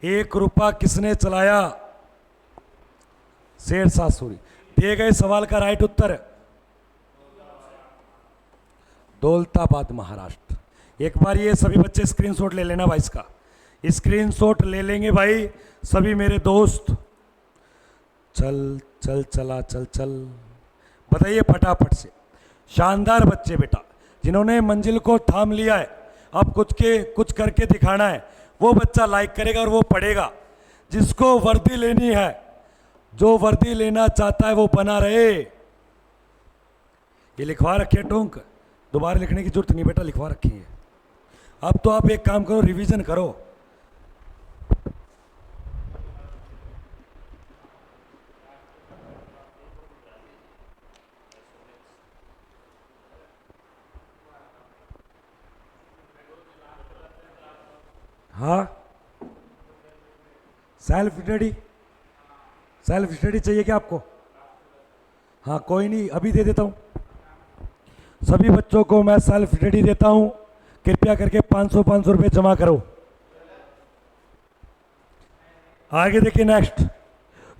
1 रुपया किसने चलाया, शेरशाह सूरी। दिए गए सवाल का राइट उत्तर दौलताबाद महाराष्ट्र। एक बार ये सभी बच्चे स्क्रीनशॉट ले लेना भाई, इसका स्क्रीनशॉट ले लेंगे भाई सभी मेरे दोस्त। चल चल चला चल चल, बताइए फटाफट से। शानदार बच्चे बेटा, जिन्होंने मंजिल को थाम लिया है, अब कुछ करके दिखाना है, वो बच्चा लाइक करेगा और वो पढ़ेगा। जिसको वर्दी लेनी है, जो वर्दी लेना चाहता है वो बना रहे। ये लिखवा रखिए टोंक, दोबारा लिखने की जरूरत नहीं बेटा, लिखवा रखी है। अब तो आप एक काम करो, रिवीजन करो। हाँ, सेल्फ स्टडी चाहिए क्या आपको? हाँ कोई नहीं, अभी दे देता हूँ सभी बच्चों को। मैं सेल्फ स्टडी देता हूँ, कृपया करके 500 रुपये जमा करो। आगे देखिए नेक्स्ट,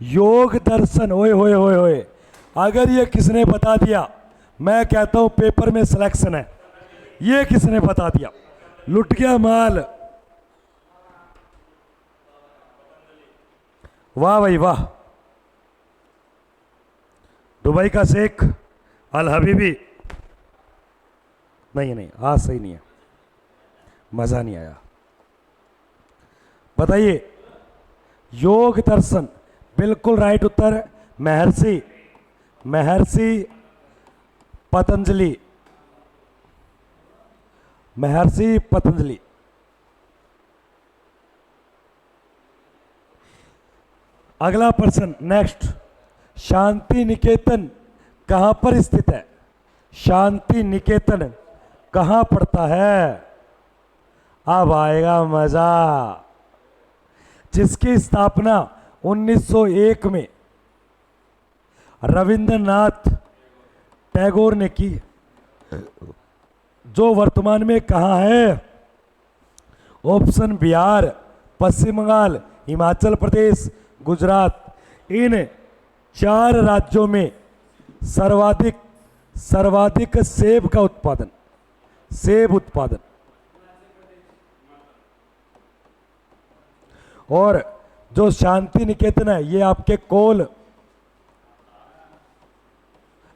योग दर्शन। ओए होए होए होए, अगर ये किसने बता दिया, मैं कहता हूं पेपर में सिलेक्शन है। ये किसने बता दिया, लुट गया माल। वाह भाई वाह। दुबई का शेख अल हबीबी। नहीं आज सही नहीं है, मजा नहीं आया। बताइए, योग दर्शन बिल्कुल राइट उत्तर महर्षि पतंजलि। अगला प्रश्न नेक्स्ट, शांति निकेतन कहां पर स्थित है? शांति निकेतन कहां पड़ता है? अब आएगा मजा। जिसकी स्थापना 1901 में रविंद्रनाथ टैगोर ने की, जो वर्तमान में कहां है? ऑप्शन बिहार, पश्चिम बंगाल, हिमाचल प्रदेश, गुजरात। इन 4 राज्यों में सर्वाधिक सेब उत्पादन। और जो शांति निकेतन है, ये आपके कोल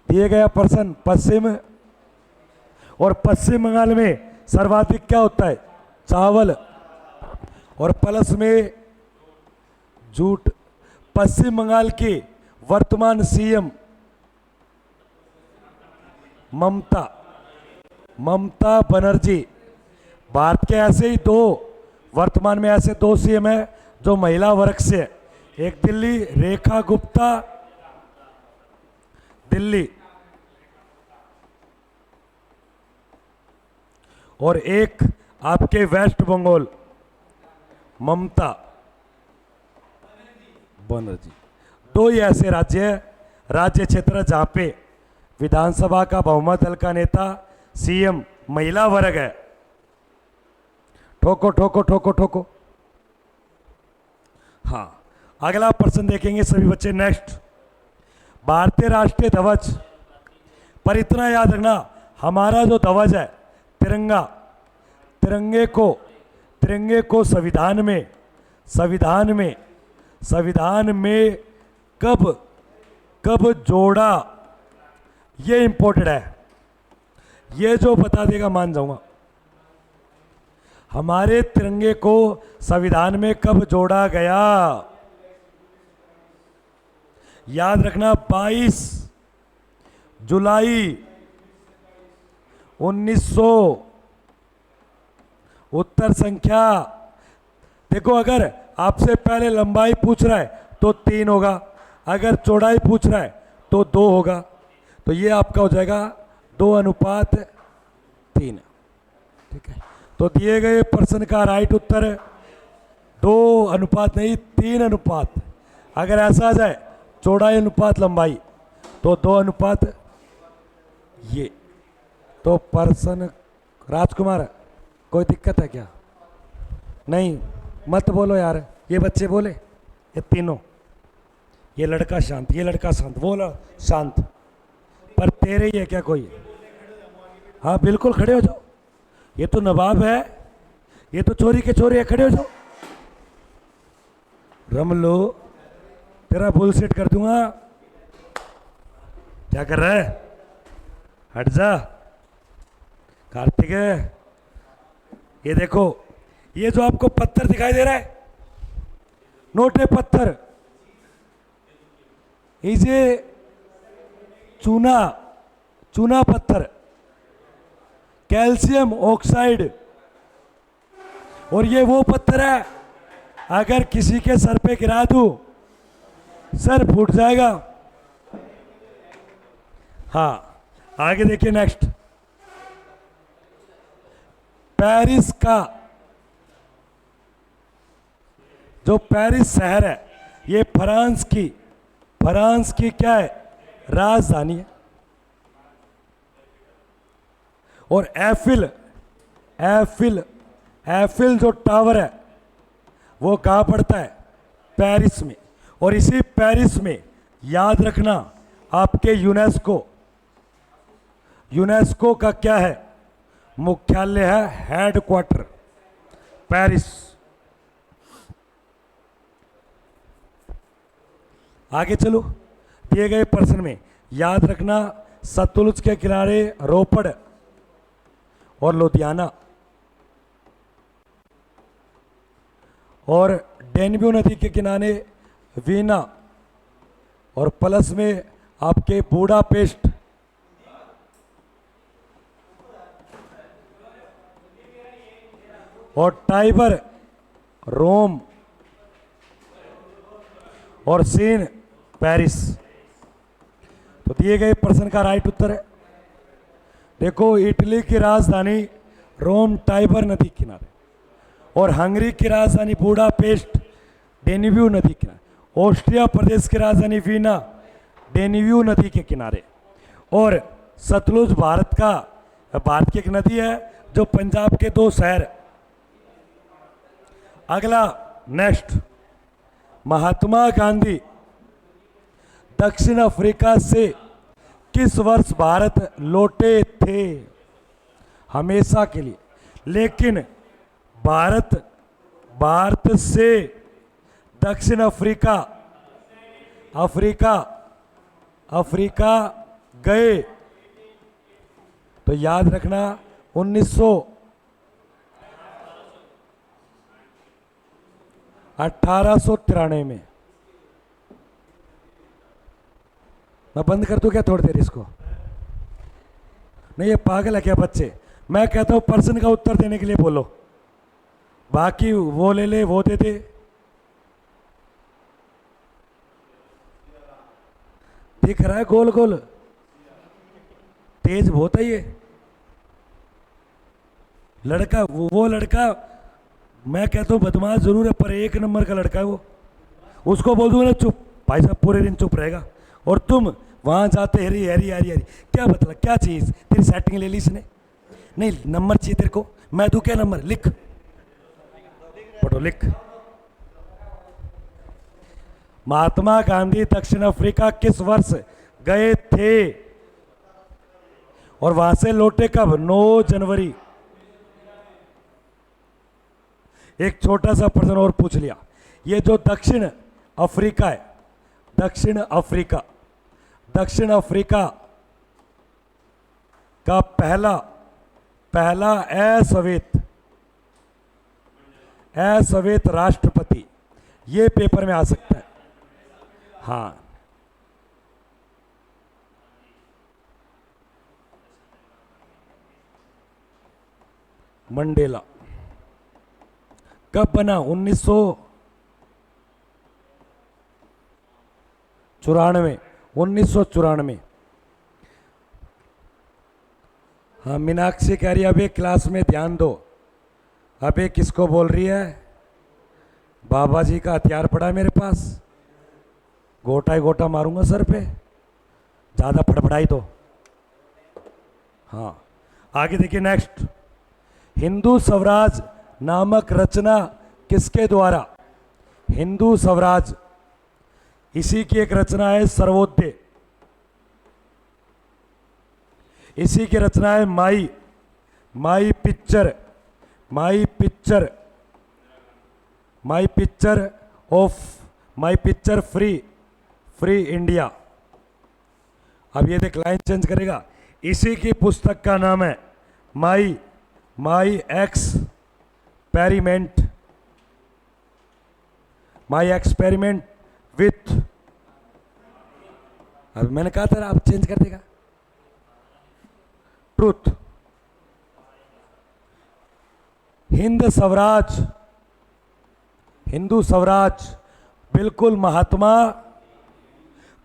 दिए गया प्रश्न पश्चिम, और पश्चिम बंगाल में सर्वाधिक क्या होता है? चावल, और प्लस में जूट। पश्चिम बंगाल की वर्तमान सीएम ममता बनर्जी। भारत के ऐसे ही वर्तमान में ऐसे 2 सीएम है जो महिला वर्ग से है। एक दिल्ली, रेखा गुप्ता दिल्ली, और एक आपके वेस्ट बंगाल, ममता बनर्जी। 2 ही ऐसे राज्य क्षेत्र है जहां पे विधानसभा का बहुमत दल का नेता सीएम महिला वर्ग है। ठोको ठोको ठोको ठोको। हाँ, अगला प्रश्न देखेंगे सभी बच्चे नेक्स्ट, भारतीय राष्ट्रीय ध्वज। पर इतना याद रखना, हमारा जो ध्वज है तिरंगा, तिरंगे को संविधान में कब जोड़ा, ये इंपॉर्टेंट है। ये जो बता देगा मान जाऊंगा। हमारे तिरंगे को संविधान में कब जोड़ा गया? याद रखना, जुलाई 1900, उत्तर संख्या देखो, अगर आपसे पहले लंबाई पूछ रहा है तो 3 होगा, अगर चौड़ाई पूछ रहा है तो 2 होगा, तो ये आपका हो जाएगा 2:3। ठीक है, तो दिए गए प्रश्न का राइट उत्तर 2 नहीं 3। अगर ऐसा आ जाए चौड़ाई अनुपात लंबाई तो 2 ये। तो प्रश्न राजकुमार, कोई दिक्कत है क्या? नहीं, मत बोलो यार, ये बच्चे बोले, ये तीनों, ये लड़का शांत, ये लड़का शांत, वो शांत, पर तेरे ही है क्या कोई? हाँ बिल्कुल खड़े हो जाओ, ये तो नवाब है, ये तो चोरी के चोरी है, खड़े हो जाओ। रम लो, तेरा बुलसेट कर दूंगा। क्या कर रहा है? हट जा। कार्तिक है, ये देखो, ये जो आपको पत्थर दिखाई दे रहा है, नोटे पत्थर, इसे चूना पत्थर, कैल्शियम ऑक्साइड, और ये वो पत्थर है, अगर किसी के सर पे गिरा दूं सर फूट जाएगा। हाँ, आगे देखिए नेक्स्ट, पेरिस का जो पेरिस शहर है, ये फ्रांस की क्या है? राजधानी है। और एफिल जो टावर है वो कहाँ पड़ता है? पेरिस में। और इसी पेरिस में याद रखना, आपके यूनेस्को का क्या है? मुख्यालय है, हेडक्वार्टर पेरिस। आगे चलो, दिए गए प्रश्न में याद रखना, सतलुज के किनारे रोपड़ और लुधियाना, और डेन्यू नदी के किनारे वीना, और प्लस में आपके बुडापेस्ट, और टाइबर रोम, और सीन पेरिस। तो दिए गए प्रश्न का राइट उत्तर है, देखो, इटली की राजधानी रोम टाइबर नदी किनारे, और हंगरी की राजधानी बुडापेस्ट डेन्यू नदी किनारे, ऑस्ट्रिया प्रदेश की राजधानी वीना डेन्यू नदी के किनारे, और सतलुज भारत की एक नदी है जो पंजाब के 2 शहर। अगला नेक्स्ट, महात्मा गांधी दक्षिण अफ्रीका से किस वर्ष भारत लौटे थे? हमेशा के लिए। लेकिन भारत से दक्षिण अफ्रीका गए तो याद रखना 1893 में। मैं बंद कर दूं क्या थोड़ी देर इसको? नहीं, ये पागल है क्या बच्चे? मैं कहता हूं प्रश्न का उत्तर देने के लिए बोलो, बाकी वो ले ले, वो दे दे। दिख रहा है गोल गोल, तेज बहुत है ये लड़का। वो लड़का मैं कहता हूं बदमाश जरूर है, पर 1 नंबर का लड़का है वो। उसको बोल दूंगा ना चुप, भाई साहब पूरे दिन चुप रहेगा, और तुम वहां जाते हरी हरी हरी हरी। क्या बतला, क्या चीज तेरी सेटिंग ले ली इसने? नहीं, नंबर चाहिए तेरे को, मैं दूं क्या नंबर? लिख पढ़ो, लिख। महात्मा गांधी दक्षिण अफ्रीका किस वर्ष गए थे और वहां से लौटे कब? 9 जनवरी। एक छोटा सा प्रश्न और पूछ लिया, ये जो दक्षिण अफ्रीका है, दक्षिण अफ्रीका का पहला असवेत राष्ट्रपति, ये पेपर में आ सकता है। हाँ, मंडेला कब बना? 1994। हाँ, मीनाक्षी कह रही है अबे क्लास में ध्यान दो। अबे किसको बोल रही है? बाबा जी का हथियार पड़ा है मेरे पास, गोटा ही गोटा मारूंगा सर पे, ज्यादा फड़फड़ाई तो। हाँ, आगे देखिए नेक्स्ट। हिंदू स्वराज नामक रचना किसके द्वारा? हिंदू स्वराज, इसी की एक रचना है सर्वोदय। इसी की रचना है माई पिक्चर फ्री इंडिया। अब ये देख, लाइन चेंज करेगा। इसी की पुस्तक का नाम है माई एक्सपेरिमेंट विथ। अब मैंने कहा था आप चेंज कर देगा। ट्रुथ। हिंदू स्वराज बिल्कुल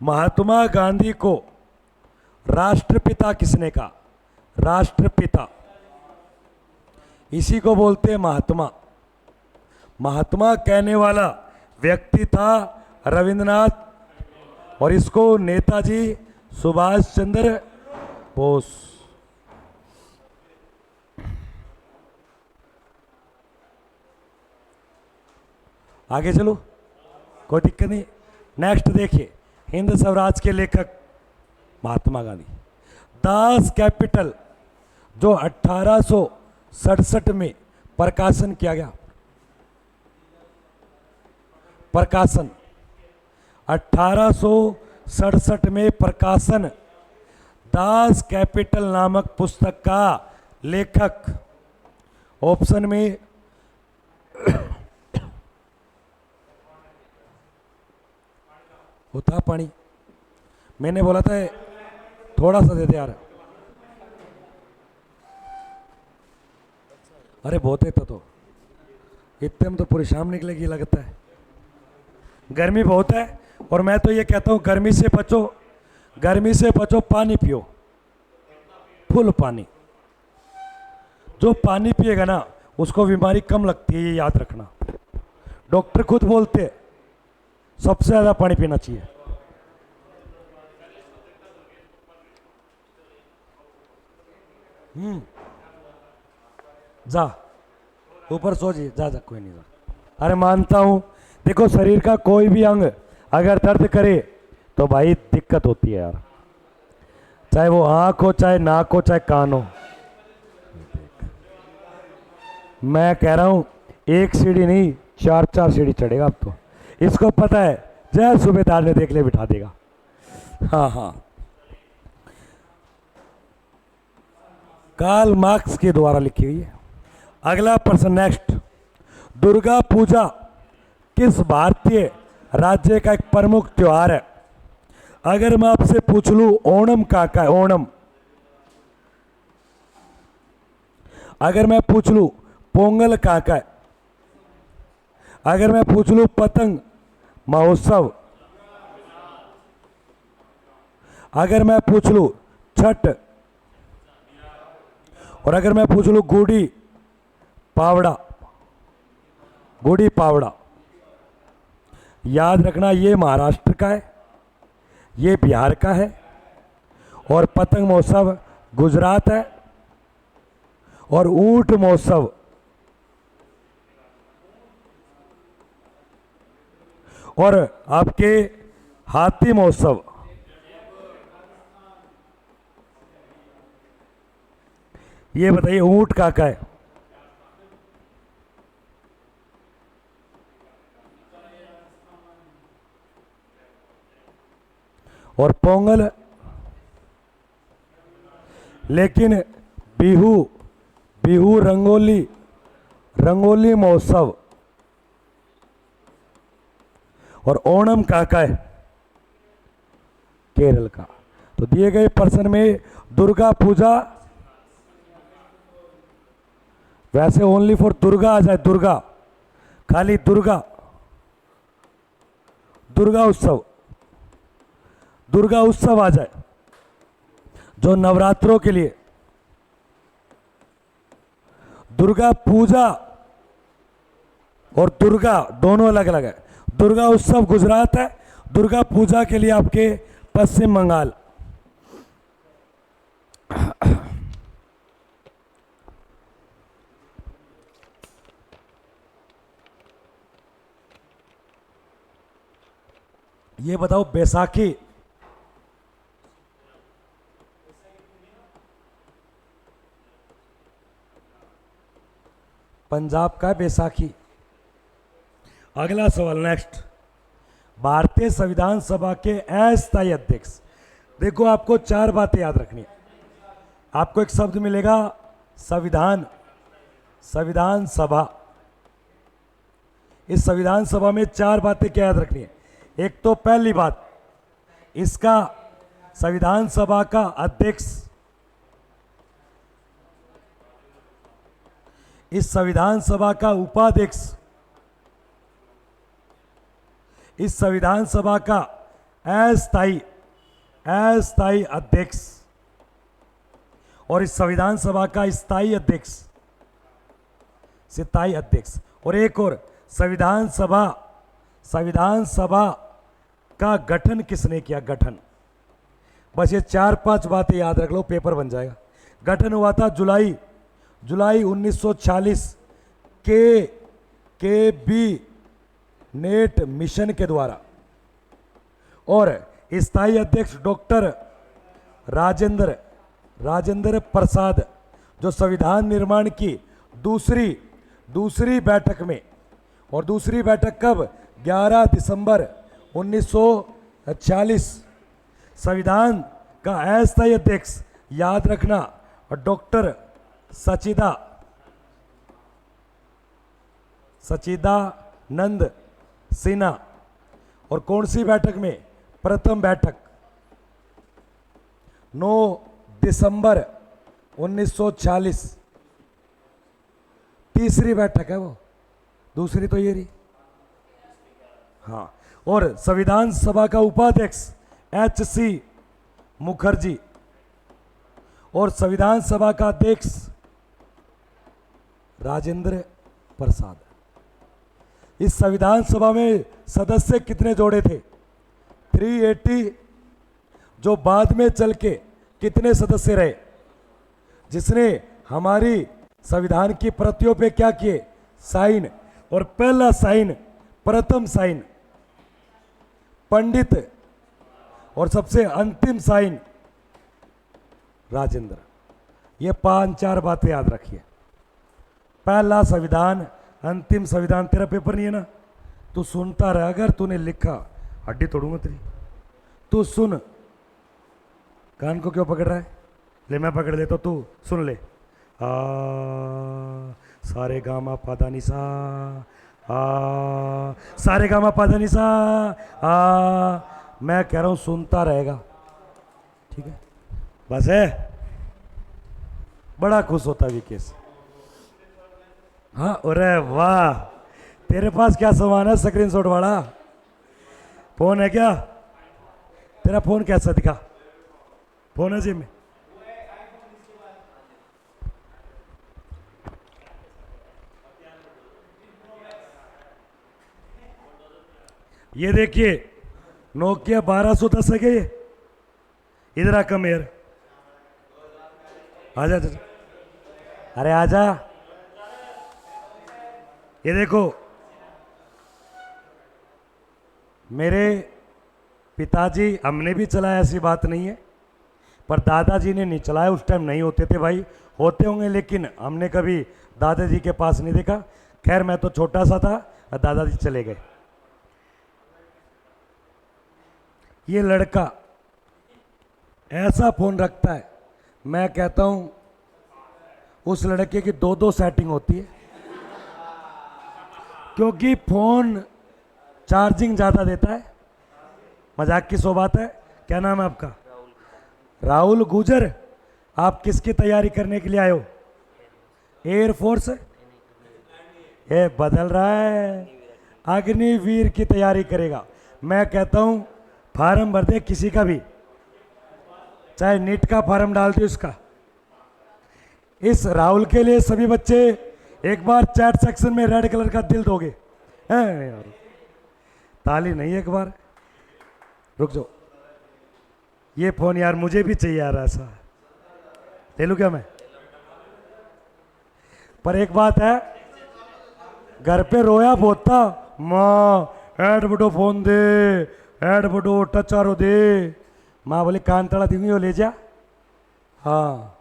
महात्मा गांधी को राष्ट्रपिता किसने कहा? राष्ट्रपिता, इसी को बोलते हैं महात्मा कहने वाला व्यक्ति था रविंद्रनाथ, और इसको नेताजी सुभाष चंद्र बोस। आगे चलो, कोई दिक्कत नहीं। नेक्स्ट देखिए, हिंद स्वराज के लेखक महात्मा गांधी। दास कैपिटल जो 1867 में प्रकाशन किया गया, प्रकाशन 1867 में प्रकाशन, दास कैपिटल नामक पुस्तक का लेखक। ऑप्शन में होता पानी, मैंने बोला था थोड़ा सा दे दे यार। अरे बहुत है तो इतने में तो पूरी शाम निकलेगी लगता है। गर्मी बहुत है, और मैं तो ये कहता हूँ गर्मी से बचो, पानी पियो, फुल पानी। जो पानी पिएगा ना उसको बीमारी कम लगती है, ये याद रखना। डॉक्टर खुद बोलते हैं सबसे ज्यादा पानी पीना चाहिए। जा ऊपर सो जी, जा कोई नहीं जा। अरे मानता हूं, देखो शरीर का कोई भी अंग अगर दर्द करे तो भाई दिक्कत होती है यार, चाहे वो आंख हो, चाहे नाक हो, चाहे कान हो। मैं कह रहा हूं एक सीढ़ी नहीं 4 सीढ़ी चढ़ेगा अब तो। इसको पता है, जय सूबेदार ने देख ले बिठा देगा। हाँ, कार्ल मार्क्स के द्वारा लिखी हुई है। अगला प्रश्न नेक्स्ट। दुर्गा पूजा किस भारतीय राज्य का एक प्रमुख त्योहार है? अगर मैं आपसे पूछ लूं ओणम का है? ओणम। अगर मैं पूछ लूं पोंगल का है? अगर मैं पूछ लूं पतंग महोत्सव? अगर मैं पूछ लूं छठ? और अगर मैं पूछ लूं गुड़ी पावड़ा? याद रखना, ये महाराष्ट्र का है, ये बिहार का है, और पतंग महोत्सव गुजरात है, और ऊंट महोत्सव और आपके हाथी महोत्सव ये बताइए ऊंट का है? और पोंगल। लेकिन बिहू रंगोली महोत्सव और ओणम का है? केरल का। तो दिए गए प्रश्न में दुर्गा पूजा वैसे ओनली फॉर दुर्गा आ जाए, दुर्गा, खाली दुर्गा, दुर्गा उत्सव, दुर्गा उत्सव आ जाए जो नवरात्रों के लिए, दुर्गा पूजा और दुर्गा दोनों अलग अलग है। दुर्गा उत्सव गुजरात है, दुर्गा पूजा के लिए आपके पश्चिम बंगाल। ये बताओ बैसाखी, पंजाब का है बैसाखी। अगला सवाल नेक्स्ट, भारतीय संविधान सभा के अस्थायी अध्यक्ष। देखो आपको चार बातें याद रखनी है। आपको एक शब्द मिलेगा संविधान, संविधान सभा। इस संविधान सभा में चार बातें क्या याद रखनी है। एक तो पहली बात, इसका संविधान सभा का अध्यक्ष, इस संविधान सभा का उपाध्यक्ष, इस संविधान सभा का अस्थायी अस्थायी अध्यक्ष और इस संविधान सभा का स्थायी अध्यक्ष, स्थायी अध्यक्ष। और एक और, संविधान सभा का गठन किसने किया, गठन। बस ये चार पांच बातें याद रख लो, पेपर बन जाएगा। गठन हुआ था जुलाई 1946 के बी नेट मिशन के द्वारा। और स्थायी अध्यक्ष डॉक्टर राजेंद्र प्रसाद, जो संविधान निर्माण की दूसरी बैठक में, और दूसरी बैठक कब, 11 दिसंबर 1946। संविधान का अस्थायी अध्यक्ष याद रखना डॉक्टर सचिदानंद सिन्हा। और कौन सी बैठक में, प्रथम बैठक 9 दिसंबर 1946। तीसरी बैठक है वो, दूसरी तो ये रही। हाँ, और संविधान सभा का उपाध्यक्ष HC मुखर्जी और संविधान सभा का अध्यक्ष राजेंद्र प्रसाद। इस संविधान सभा में सदस्य कितने जोड़े थे, 380, जो बाद में चल के कितने सदस्य रहे, जिसने हमारी संविधान की प्रतियों पे क्या किए, साइन। और पहला साइन, प्रथम साइन पंडित, और सबसे अंतिम साइन राजेंद्र। ये 5-4 बातें याद रखिए। पहला संविधान, अंतिम संविधान। तेरा पेपर नहीं है ना, तू सुनता रह, अगर तूने लिखा हड्डी तोड़ूंगा तेरी। तू सुन, कान को क्यों पकड़ रहा है, ले मैं पकड़ देता, तू सुन ले। सारे गामा पादा निसा, सारे गामा पादा निसा, मैं कह रहा हूं सुनता रहेगा, ठीक है, बस है। बड़ा खुश होता विकेश। हाँ, अरे वाह, तेरे पास क्या सामान है स्क्रीनशॉट वाला, फोन है क्या तेरा, फोन कैसा दिखा, फोन है जेब में। ये देखिए नोकिया 1210 है क्या ये, इधर आ, कम यार, आजा, अरे आजा। ये देखो, मेरे पिताजी, हमने भी चलाया, ऐसी बात नहीं है, पर दादाजी ने नहीं चलाया, उस टाइम नहीं होते थे भाई, होते होंगे लेकिन हमने कभी दादाजी के पास नहीं देखा। खैर मैं तो छोटा सा था और दादाजी चले गए। ये लड़का ऐसा फोन रखता है, मैं कहता हूं उस लड़के की 2-2 सेटिंग होती है, क्योंकि फोन चार्जिंग ज़्यादा देता है। मजाक की सो बात है। क्या नाम है आपका? राहुल गुजर। आप किसकी तैयारी करने के लिए आए हो? एयरफोर्स ये बदल रहा है, अग्निवीर की तैयारी करेगा। मैं कहता हूं फार्म भर दे किसी का भी, चाहे नीट का फार्म डाल दो इसका। इस राहुल के लिए सभी बच्चे एक बार चैट सेक्शन में रेड कलर का दिल दोगे हैं यार? ताली नहीं एक बार, रुक जाओ, ये फोन यार मुझे भी चाहिए यार, ऐसा ले लूं क्या मैं? पर एक बात है, घर पे रोया बहुत था, माँ ऐड बटो फोन दे, ऐड बटो टच आरो दे। माँ बोली कान तड़ा दी वो ले जा। हाँ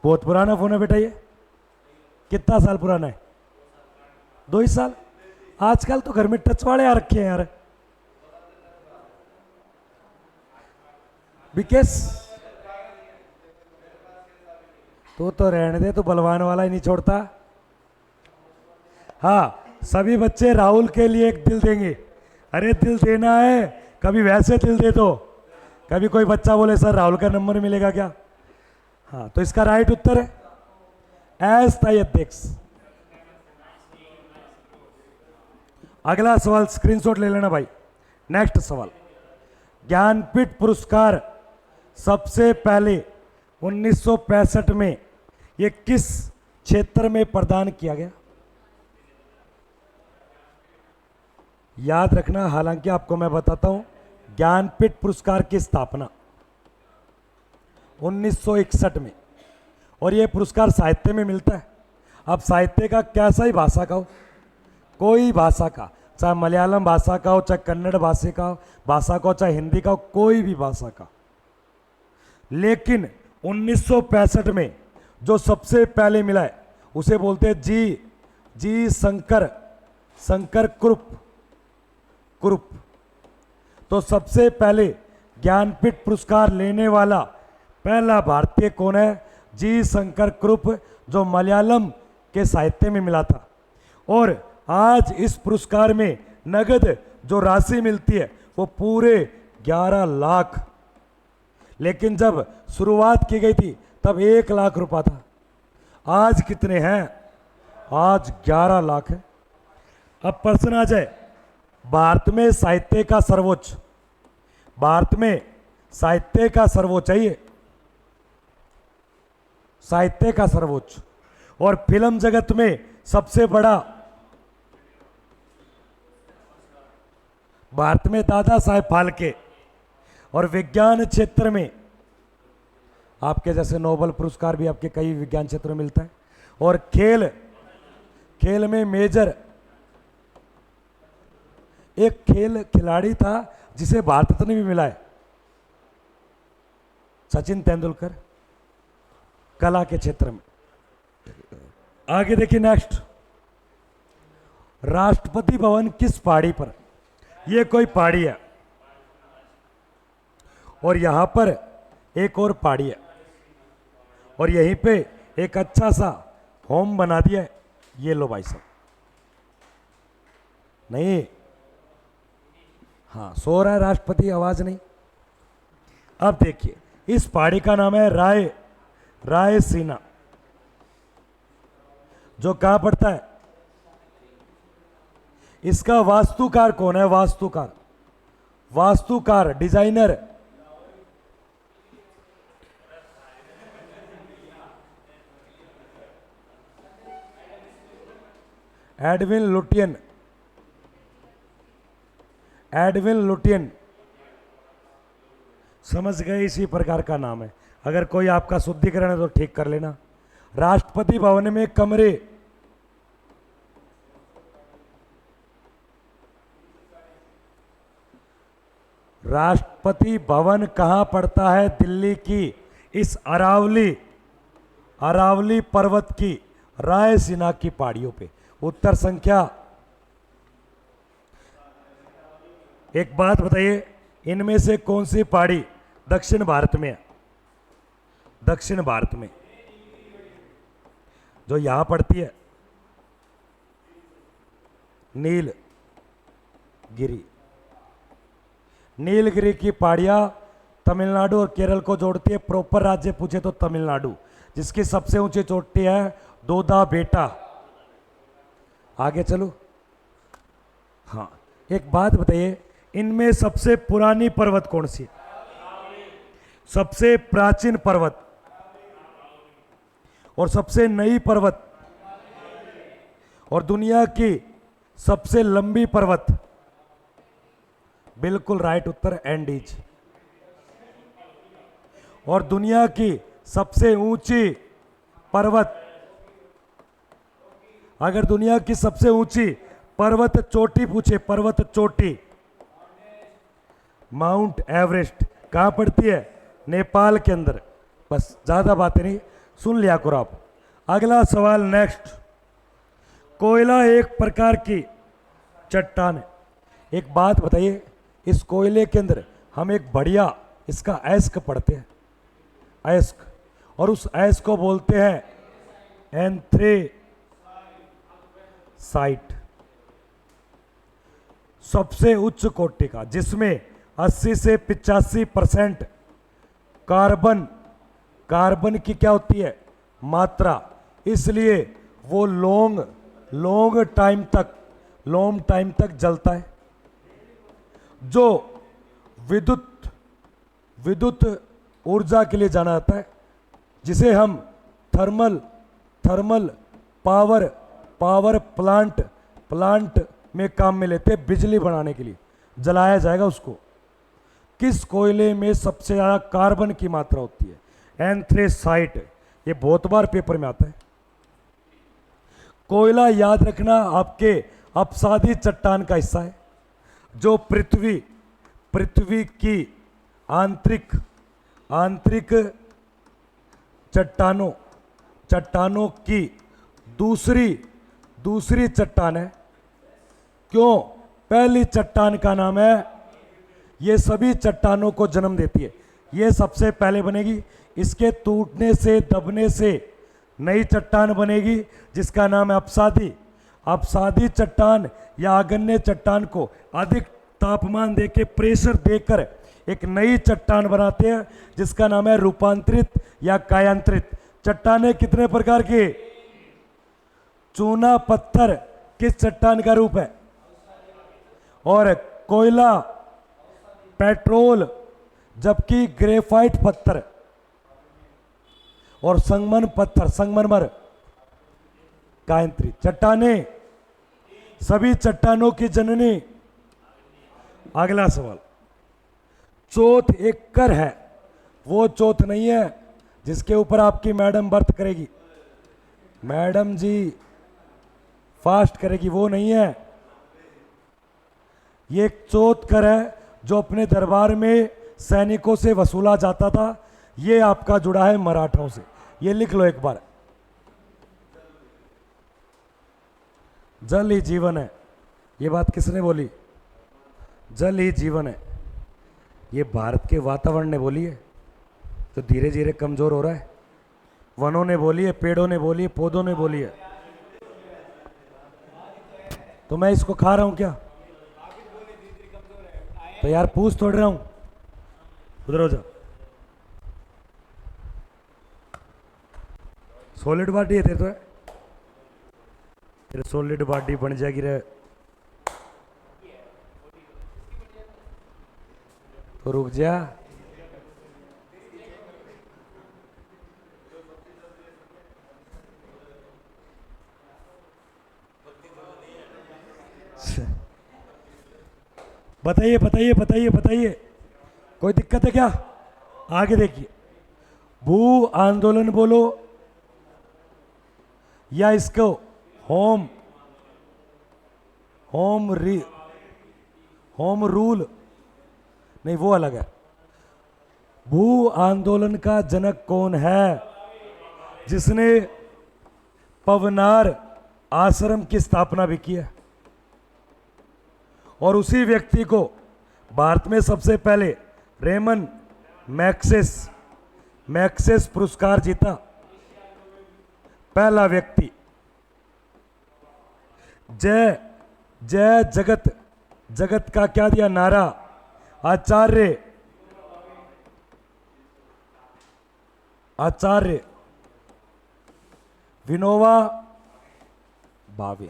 बहुत पुराना फोन है बेटा ये। कितना साल पुराना है? 2 ही साल। आजकल तो घर में टच वाले आ रखे हैं यार। विकेश तो रहने दे, तो बलवान वाला ही नहीं छोड़ता। हाँ सभी बच्चे राहुल के लिए एक दिल देंगे। अरे दिल देना है, कभी वैसे दिल दे दो, कभी कोई बच्चा बोले सर राहुल का नंबर मिलेगा क्या? हाँ तो इसका राइट उत्तर है अस्थायी अध्यक्ष। अगला सवाल स्क्रीनशॉट ले लेना भाई। नेक्स्ट सवाल, ज्ञानपीठ पुरस्कार सबसे पहले 1965 में ये किस क्षेत्र में प्रदान किया गया? याद रखना, हालांकि आपको मैं बताता हूं, ज्ञानपीठ पुरस्कार की स्थापना 1961 में, और ये पुरस्कार साहित्य में मिलता है। अब साहित्य का कैसा ही भाषा का हो, कोई भाषा का, चाहे मलयालम भाषा का हो, चाहे कन्नड़ भाषा का हो, चाहे हिंदी का हो, कोई भी भाषा का। लेकिन 1965 में जो सबसे पहले मिला है उसे बोलते हैं जी शंकर कुरुप। तो सबसे पहले ज्ञानपीठ पुरस्कार लेने वाला पहला भारतीय कौन है? जी शंकर कुरुप, जो मलयालम के साहित्य में मिला था। और आज इस पुरस्कार में नगद जो राशि मिलती है वो पूरे 11 लाख, लेकिन जब शुरुआत की गई थी तब 1 लाख रुपया था। आज कितने हैं? आज 11 लाख है। अब प्रश्न आ जाए, भारत में साहित्य का सर्वोच्च, भारत में साहित्य का सर्वोच्च है ये, साहित्य का सर्वोच्च, और फिल्म जगत में सबसे बड़ा भारत में दादा साहेब फाल्के, और विज्ञान क्षेत्र में आपके जैसे नोबेल पुरस्कार भी आपके कई विज्ञान क्षेत्र में मिलता है। और खेल में मेजर, एक खेल खिलाड़ी था जिसे भारत रत्न भी मिला है, सचिन तेंदुलकर, कला के क्षेत्र में। आगे देखिए नेक्स्ट, राष्ट्रपति भवन किस पहाड़ी पर? यह कोई पहाड़ी है और यहां पर एक और पहाड़ी है, और यहीं पे एक अच्छा सा होम बना दिया है। ये लो भाई साहब, नहीं हाँ सो रहा है राष्ट्रपति, आवाज नहीं। अब देखिए, इस पहाड़ी का नाम है रायसीना, जो कहां पड़ता है? इसका वास्तुकार कौन है? वास्तुकार डिजाइनर एडविन लुटियन, समझ गए? इसी प्रकार का नाम है। अगर कोई आपका शुद्धिकरण है तो ठीक कर लेना। राष्ट्रपति भवन में कमरे, राष्ट्रपति भवन कहां पड़ता है? दिल्ली की इस अरावली पर्वत की रायसीना की पहाड़ियों पे। उत्तर संख्या, एक बात बताइए, इनमें से कौन सी पहाड़ी दक्षिण भारत में है? दक्षिण भारत में जो यहां पड़ती है, नीलगिरी की पहाड़ियां तमिलनाडु और केरल को जोड़ती है। प्रॉपर राज्य पूछे तो तमिलनाडु, जिसकी सबसे ऊंची चोटी है दोदा बेटा। आगे चलो। हाँ, एक बात बताइए, इनमें सबसे पुरानी पर्वत कौन सी है? सबसे प्राचीन पर्वत और सबसे नई पर्वत और दुनिया की सबसे लंबी पर्वत? बिल्कुल राइट उत्तर एंडीज। और दुनिया की सबसे ऊंची पर्वत, अगर दुनिया की सबसे ऊंची पर्वत चोटी पूछे, पर्वत चोटी, माउंट एवरेस्ट कहां पड़ती है? नेपाल के अंदर। बस ज्यादा बातें नहीं, सुन लिया करो आप। अगला सवाल नेक्स्ट। कोयला एक प्रकार की चट्टान है। एक बात बताइए, इस कोयले के अंदर हम एक बढ़िया इसका अयस्क पढ़ते हैं, अयस्क, और उस अयस्क को बोलते हैं एंथ्रेसाइट। सबसे उच्च कोटि का, जिसमें 80 से 85% कार्बन की क्या होती है? मात्रा। इसलिए वो लॉन्ग टाइम तक जलता है। जो विद्युत ऊर्जा के लिए जाना जाता है, जिसे हम थर्मल पावर प्लांट में काम में लेते हैं, बिजली बनाने के लिए जलाया जाएगा उसको। किस कोयले में सबसे ज्यादा कार्बन की मात्रा होती है? एंथ्रेसाइट। ये बहुत बार पेपर में आता है। कोयला याद रखना आपके अपसादी चट्टान का हिस्सा है, जो पृथ्वी की आंतरिक चट्टानों की दूसरी चट्टान है। क्यों? पहली चट्टान का नाम है, ये सभी चट्टानों को जन्म देती है, ये सबसे पहले बनेगी। इसके टूटने से, दबने से नई चट्टान बनेगी, जिसका नाम है अपसादी चट्टान या आगन्य चट्टान को अधिक तापमान देके, प्रेशर देकर एक नई चट्टान बनाते हैं, जिसका नाम है रूपांतरित या कायांतरित। चट्टानें कितने प्रकार की? चूना पत्थर किस चट्टान का रूप है? और कोयला, पेट्रोल, जबकि ग्रेफाइट पत्थर और संगमरमर कायांतरित। चट्टानें सभी चट्टानों की जननी। अगला सवाल। चौथ एक कर है, वो चौथ नहीं है जिसके ऊपर आपकी मैडम व्रत करेगी, मैडम जी फास्ट करेगी, वो नहीं है। ये एक चौथ कर है जो अपने दरबार में सैनिकों से वसूला जाता था। ये आपका जुड़ा है मराठों से, ये लिख लो एक बार। जल ही जीवन है, ये बात किसने बोली? जल ही जीवन है, ये भारत के वातावरण ने बोली है, तो धीरे धीरे कमजोर हो रहा है। वनों ने बोली है, पेड़ों ने बोली है, पौधों ने बोली है। तो मैं इसको खा रहा हूं क्या? तो यार पूछ थोड़ रहा हूं, उधर हो जा। सॉलिड बॉडी है तेरे, तो है तेरे सॉलिड बॉडी बन जाएगी रे, तो रुक जा। बताइए, कोई दिक्कत है क्या? आगे देखिए, भू आंदोलन बोलो या इसको होम रूल, नहीं वो अलग है। भू आंदोलन का जनक कौन है? जिसने पवनार आश्रम की स्थापना भी की है, और उसी व्यक्ति को भारत में सबसे पहले रेमन मैक्सेस पुरस्कार जीता, पहला व्यक्ति। जय जगत का क्या दिया नारा? आचार्य विनोबा भावे।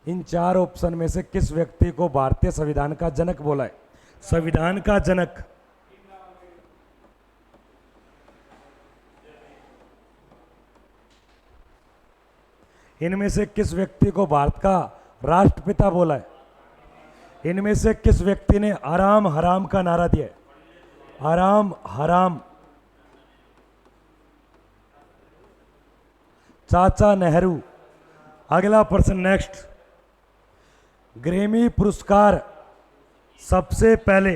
इन चार ऑप्शन में से किस व्यक्ति को भारतीय संविधान का जनक बोला है? संविधान का जनक। इनमें से किस व्यक्ति को भारत का राष्ट्रपिता बोला है? इनमें से किस व्यक्ति ने आराम हराम का नारा दिया है? आराम हराम। चाचा नेहरू। अगला प्रश्न नेक्स्ट। ग्रैमी पुरस्कार सबसे पहले,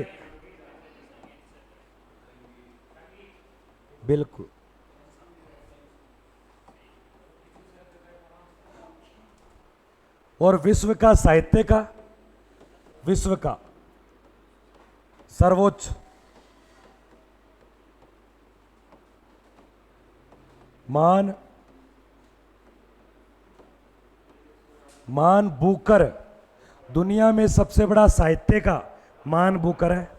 बिल्कुल, और विश्व का साहित्य का, विश्व का सर्वोच्च, मान बुकर। दुनिया में सबसे बड़ा साहित्य का मान बुकर है,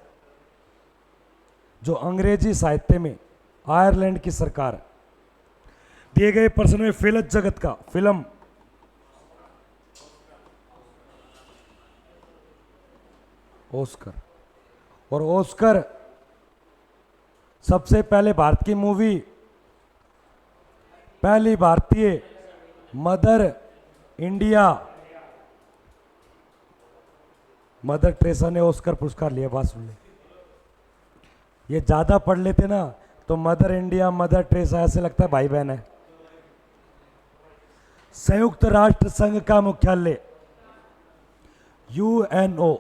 जो अंग्रेजी साहित्य में आयरलैंड की सरकार है। दिए गए प्रश्न में फिल्म जगत का, फिल्म, ऑस्कर। और ऑस्कर सबसे पहले भारत की मूवी, पहली भारतीय, मदर इंडिया। मदर टेरेसा ने ऑस्कर पुरस्कार लिया। बात सुन ले, ये ज्यादा पढ़ लेते ना तो मदर इंडिया, मदर टेरेसा ऐसे लगता है भाई बहन है। संयुक्त राष्ट्र संघ का मुख्यालय यूएनओ।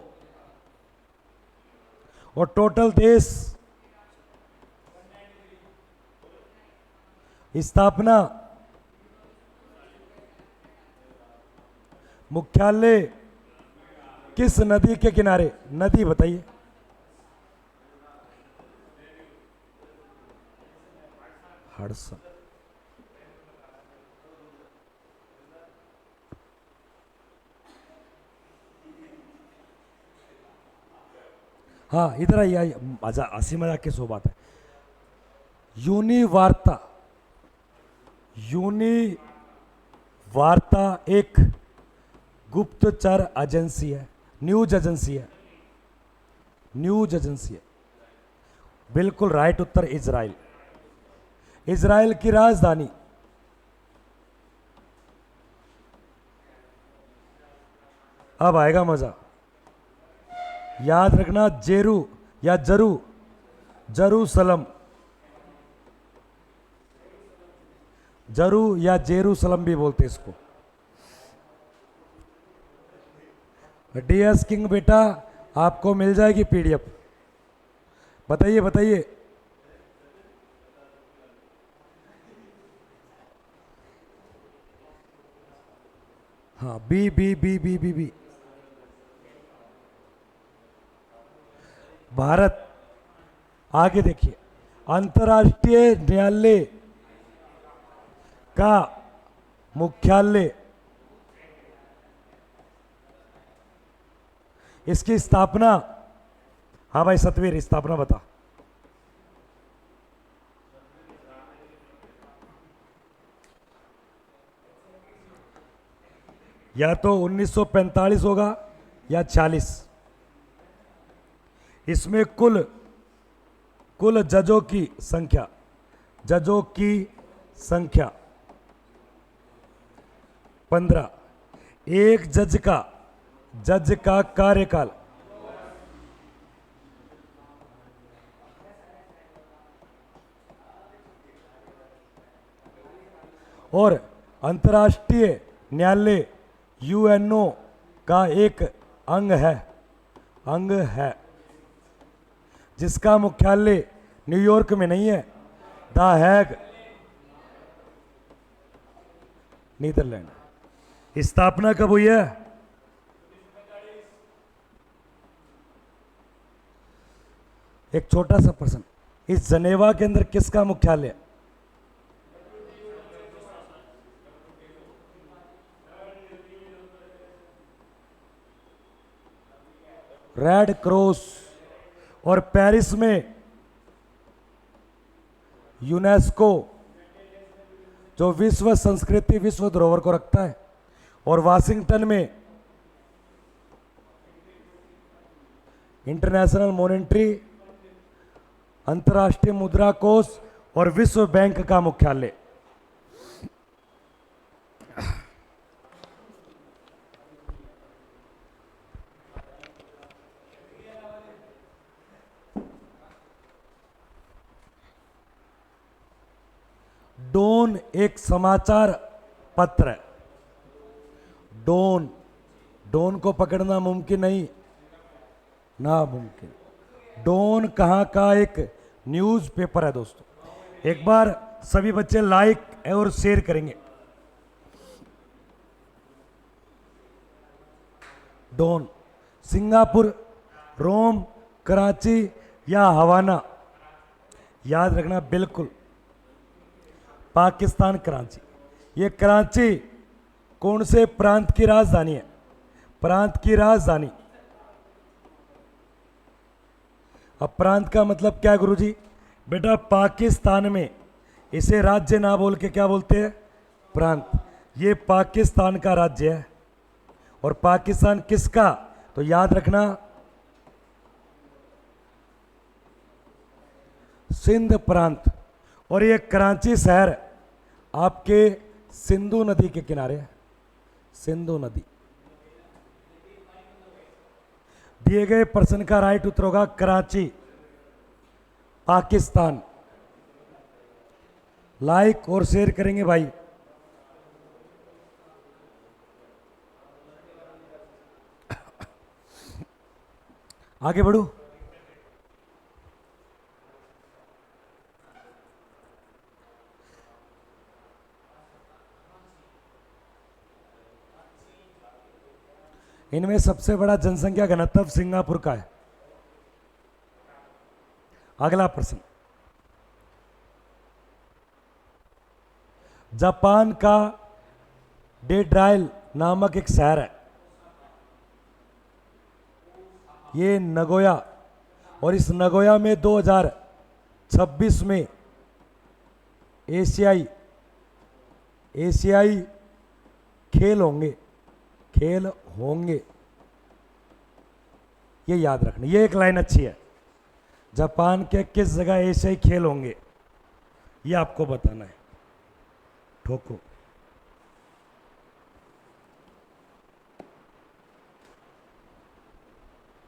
और टोटल देश, स्थापना, मुख्यालय किस नदी के किनारे? नदी बताइए। हडसन। हाँ, इधर आइए, मजा, हंसी मजाक की सो बात है। यूनी वार्ता, यूनी वार्ता एक गुप्तचर एजेंसी है, न्यूज एजेंसी है, न्यूज एजेंसी है। बिल्कुल राइट उत्तर इजराइल। इजराइल की राजधानी, अब आएगा मजा, याद रखना, जेरू या जरूसलम, जरू या जेरूसलम भी बोलते इसको। डीएस किंग बेटा, आपको मिल जाएगी पीडीएफ। बताइए बताइए। हाँ, B B B B B B. Bharat. आगे देखिए, अंतर्राष्ट्रीय न्यायालय का मुख्यालय, इसकी स्थापना। हाँ भाई सतवीर, स्थापना बता। या तो 1945 होगा या 46। इसमें कुल जजों की संख्या, जजों की संख्या 15। एक जज का कार्यकाल, और अंतर्राष्ट्रीय न्यायालय यूएनओ का एक अंग है, जिसका मुख्यालय न्यूयॉर्क में नहीं है, द हैग, नीदरलैंड। स्थापना कब हुई है? एक छोटा सा प्रश्न, इस जनेवा के अंदर किसका मुख्यालय है? Red cross. और पेरिस में यूनेस्को, जो विश्व संस्कृति विश्व धरोहर को रखता है, और वाशिंगटन में इंटरनेशनल मॉनेटरी, अंतर्राष्ट्रीय मुद्रा कोष और विश्व बैंक का मुख्यालय। डॉन एक समाचार पत्र है। डॉन को पकड़ना मुमकिन नहीं, नामुमकिन। डॉन कहाँ का एक न्यूज़ पेपर है दोस्तों। एक बार सभी बच्चे लाइक और शेयर करेंगे। डॉन सिंगापुर, रोम, कराची या हवाना, याद रखना बिल्कुल। पाकिस्तान कराची। ये कराची कौन से प्रांत की राजधानी है? प्रांत की राजधानी। अब प्रांत का मतलब क्या गुरुजी? बेटा पाकिस्तान में इसे राज्य ना बोल के क्या बोलते हैं? प्रांत। ये पाकिस्तान का राज्य है। और पाकिस्तान किसका? तो याद रखना सिंध प्रांत। और ये कराची शहर आपके सिंधु नदी के किनारे है। सिंधु नदी। दिए गए प्रश्न का राइट उत्तर होगा कराची, पाकिस्तान। लाइक और शेयर करेंगे भाई। आगे बढ़ू। इनमें सबसे बड़ा जनसंख्या घनत्व सिंगापुर का है। अगला प्रश्न, जापान का डेड्राइल नामक एक शहर है। ये नगोया, और इस नगोया में 2026 में एशियाई खेल होंगे। ये याद रखना, ये एक लाइन अच्छी है। जापान के किस जगह एशियाई खेल होंगे, ये आपको बताना है। ठोको।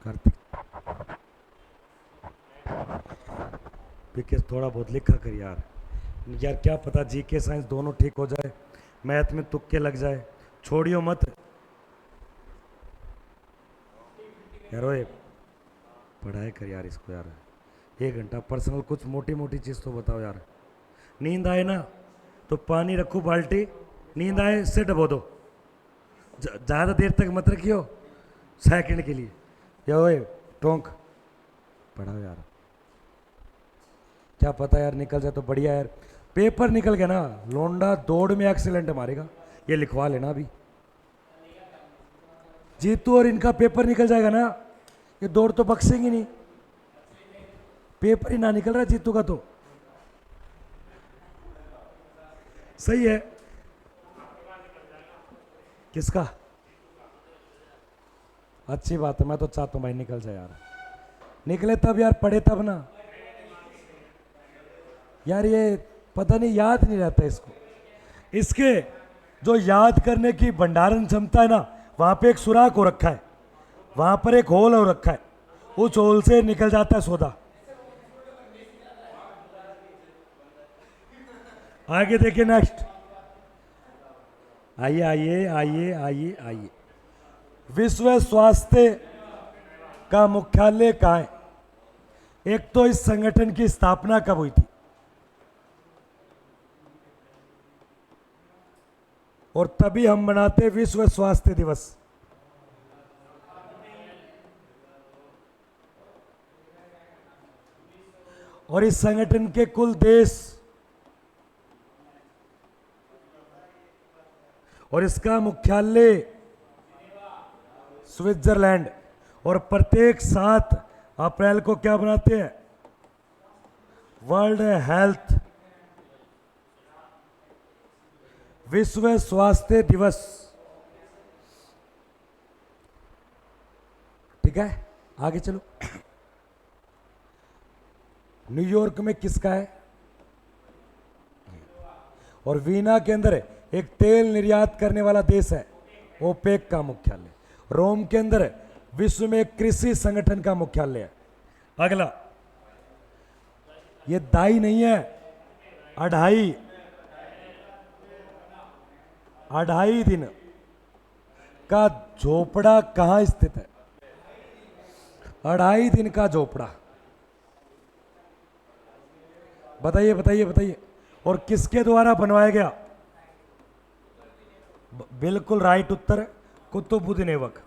कार्तिक पीके थोड़ा बहुत लिखा कर यार। यार क्या पता जीके साइंस दोनों ठीक हो जाए, मैथ में तुक्के लग जाए। छोड़ियो मत यार, ओए पढ़ाई कर यार इसको यार। 1 घंटा पर्सनल कुछ मोटी मोटी चीज़ तो बताओ यार। नींद आए ना तो पानी रखो बाल्टी, नींद आए से डबो दो। ज़्यादा देर तक मत रखियो, सेकंड के लिए। या ओए टोंक पढ़ाओ यार। क्या पता यार निकल जाए तो बढ़िया यार। पेपर निकल गया ना, लोंडा दौड़ में एक्सीलेंट मारेगा। ये लिखवा लेना अभी। जीतू और इनका पेपर निकल जाएगा ना, ये दौड़ तो बख्शेंगे नहीं। पेपर ही ना निकल रहा जीतू का तो सही है। किसका? अच्छी बात है, मैं तो चाहता हूं भाई निकल जाए यार। निकले तब यार, पढ़े तब ना यार। ये पता नहीं याद नहीं रहता इसको। इसके जो याद करने की भंडारण क्षमता है ना, वहां पे एक सुराख हो रखा है, वहां पर एक होल हो रखा है, उस होल से निकल जाता है सौदा। आगे देखिए नेक्स्ट। आइए आइए आइए आइए आइए। विश्व स्वास्थ्य का मुख्यालय कहाँ है? एक तो इस संगठन की स्थापना कब हुई थी, और तभी हम मनाते विश्व स्वास्थ्य दिवस। और इस संगठन के कुल देश और इसका मुख्यालय स्विट्जरलैंड। और प्रत्येक 7 अप्रैल को क्या बनाते हैं? वर्ल्ड हेल्थ विश्व स्वास्थ्य दिवस, ठीक है, आगे चलो। न्यूयॉर्क में किसका है? और वीना के अंदर एक तेल निर्यात करने वाला देश है, ओपेक का मुख्यालय। रोम के अंदर विश्व में कृषि संगठन का मुख्यालय है। अगला, ये दाई नहीं है, अढ़ाई दिन का झोपड़ा कहां स्थित है? अढ़ाई दिन का झोपड़ा, बताइए बताइए बताइए। और किसके द्वारा बनवाया गया? बिल्कुल राइट उत्तर, कुतुबुद्दीन ऐबक।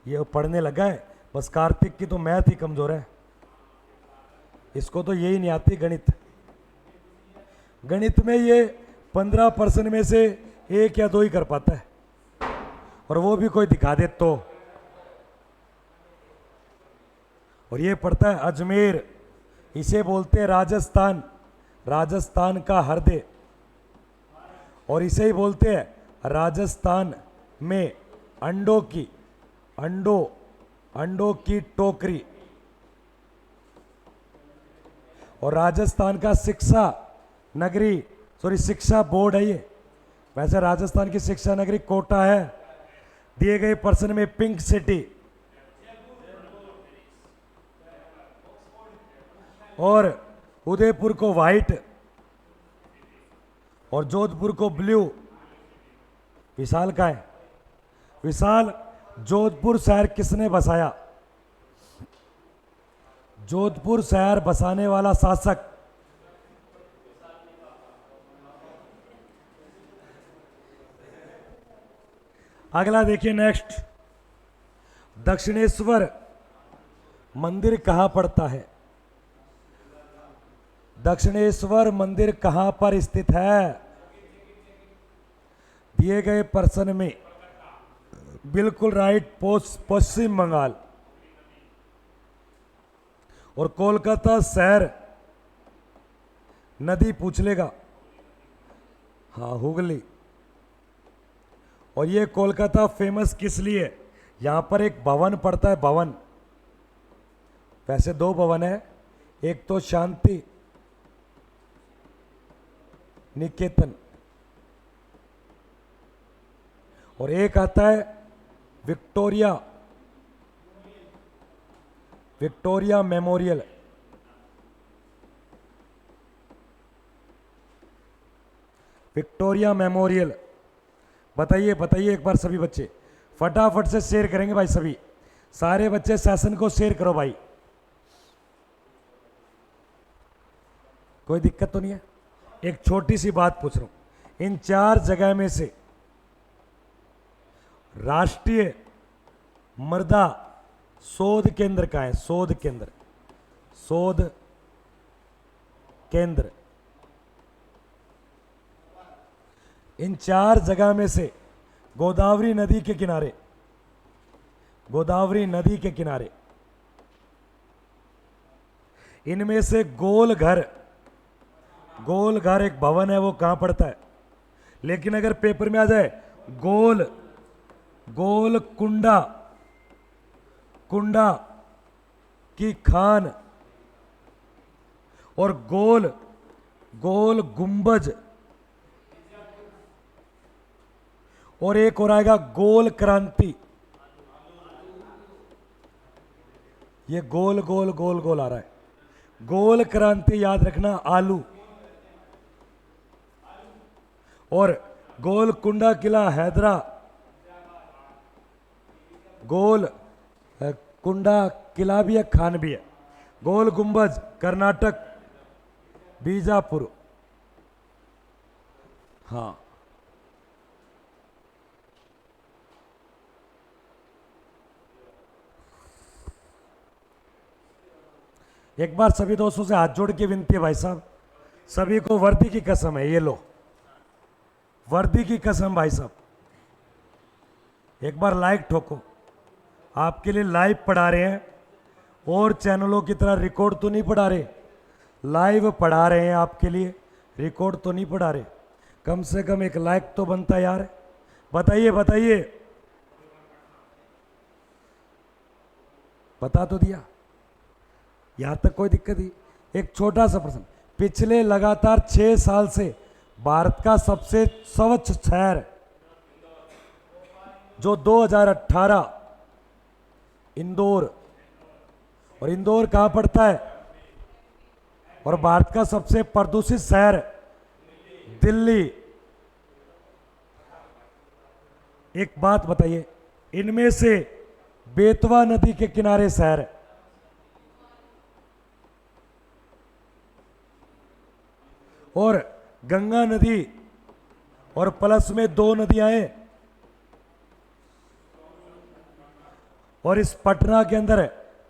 ये पढ़ने लगा है, बस कार्तिक की तो मैथ ही कमजोर है, इसको तो यही नहीं आती गणित। गणित में ये 15% में से 1 या 2 ही कर पाता है, और वो भी कोई दिखा दे तो। और ये पढ़ता है अजमेर, इसे बोलते हैं राजस्थान, राजस्थान का हृदय। और इसे ही बोलते हैं राजस्थान में अंडों की टोकरी। और राजस्थान का शिक्षा बोर्ड है ये। वैसे राजस्थान की शिक्षा नगरी कोटा है। दिए गए प्रश्न में पिंक सिटी और उदयपुर को व्हाइट और जोधपुर को ब्लू। विशाल का है? विशाल, जोधपुर शहर किसने बसाया? जोधपुर शहर बसाने वाला शासक? अगला देखिए, नेक्स्ट, दक्षिणेश्वर मंदिर कहां पड़ता है? दक्षिणेश्वर मंदिर कहां पर स्थित है? दिए गए प्रश्न में बिल्कुल राइट, पश्चिम बंगाल। और कोलकाता शहर, नदी पूछ लेगा, हाँ हुगली। और ये कोलकाता फेमस किस लिए? यहां पर एक भवन पड़ता है, भवन। वैसे 2 भवन है, एक तो शांति निकेतन और एक आता है विक्टोरिया मेमोरियल। विक्टोरिया मेमोरियल, बताइए बताइए एक बार सभी बच्चे, फटाफट से शेयर करेंगे भाई सभी, सारे बच्चे सेशन को शेयर करो भाई, कोई दिक्कत तो नहीं है। एक छोटी सी बात पूछ रहा हूं, इन 4 जगह में से राष्ट्रीय मृदा शोध केंद्र कहाँ है? शोध केंद्र इन 4 जगह में से गोदावरी नदी के किनारे इनमें से गोलघर एक भवन है, वो कहां पड़ता है? लेकिन अगर पेपर में आ जाए गोल कुंडा की खान और गोल गुंबज और एक और आएगा गोल क्रांति। ये गोल आ रहा है, गोल क्रांति याद रखना, आलू। और गोलकुंडा किला हैदरा, गोल कुंडा किला भी है, खान भी है। गोल गुंबज कर्नाटक, बीजापुर। हाँ, एक बार सभी दोस्तों से हाथ जोड़ के विनती है भाई साहब, सभी को वर्दी की कसम है, ये लो वर्दी की कसम भाई साहब, एक बार लाइक ठोको। आपके लिए लाइव पढ़ा रहे हैं, और चैनलों की तरह रिकॉर्ड तो नहीं पढ़ा रहे, लाइव पढ़ा रहे हैं आपके लिए, रिकॉर्ड तो नहीं पढ़ा रहे, कम से कम एक लाइक तो बनता है यार। बताइए बताइए, बता तो दिया, यहां तक कोई दिक्कत ही। एक छोटा सा प्रश्न, पिछले लगातार 6 साल से भारत का सबसे स्वच्छ शहर जो 2018 इंदौर, और इंदौर कहां पड़ता है, और भारत का सबसे प्रदूषित शहर दिल्ली। एक बात बताइए, इनमें से बेतवा नदी के किनारे शहर है, और गंगा नदी और प्लस में 2 नदियां हैं, और इस पटना के अंदर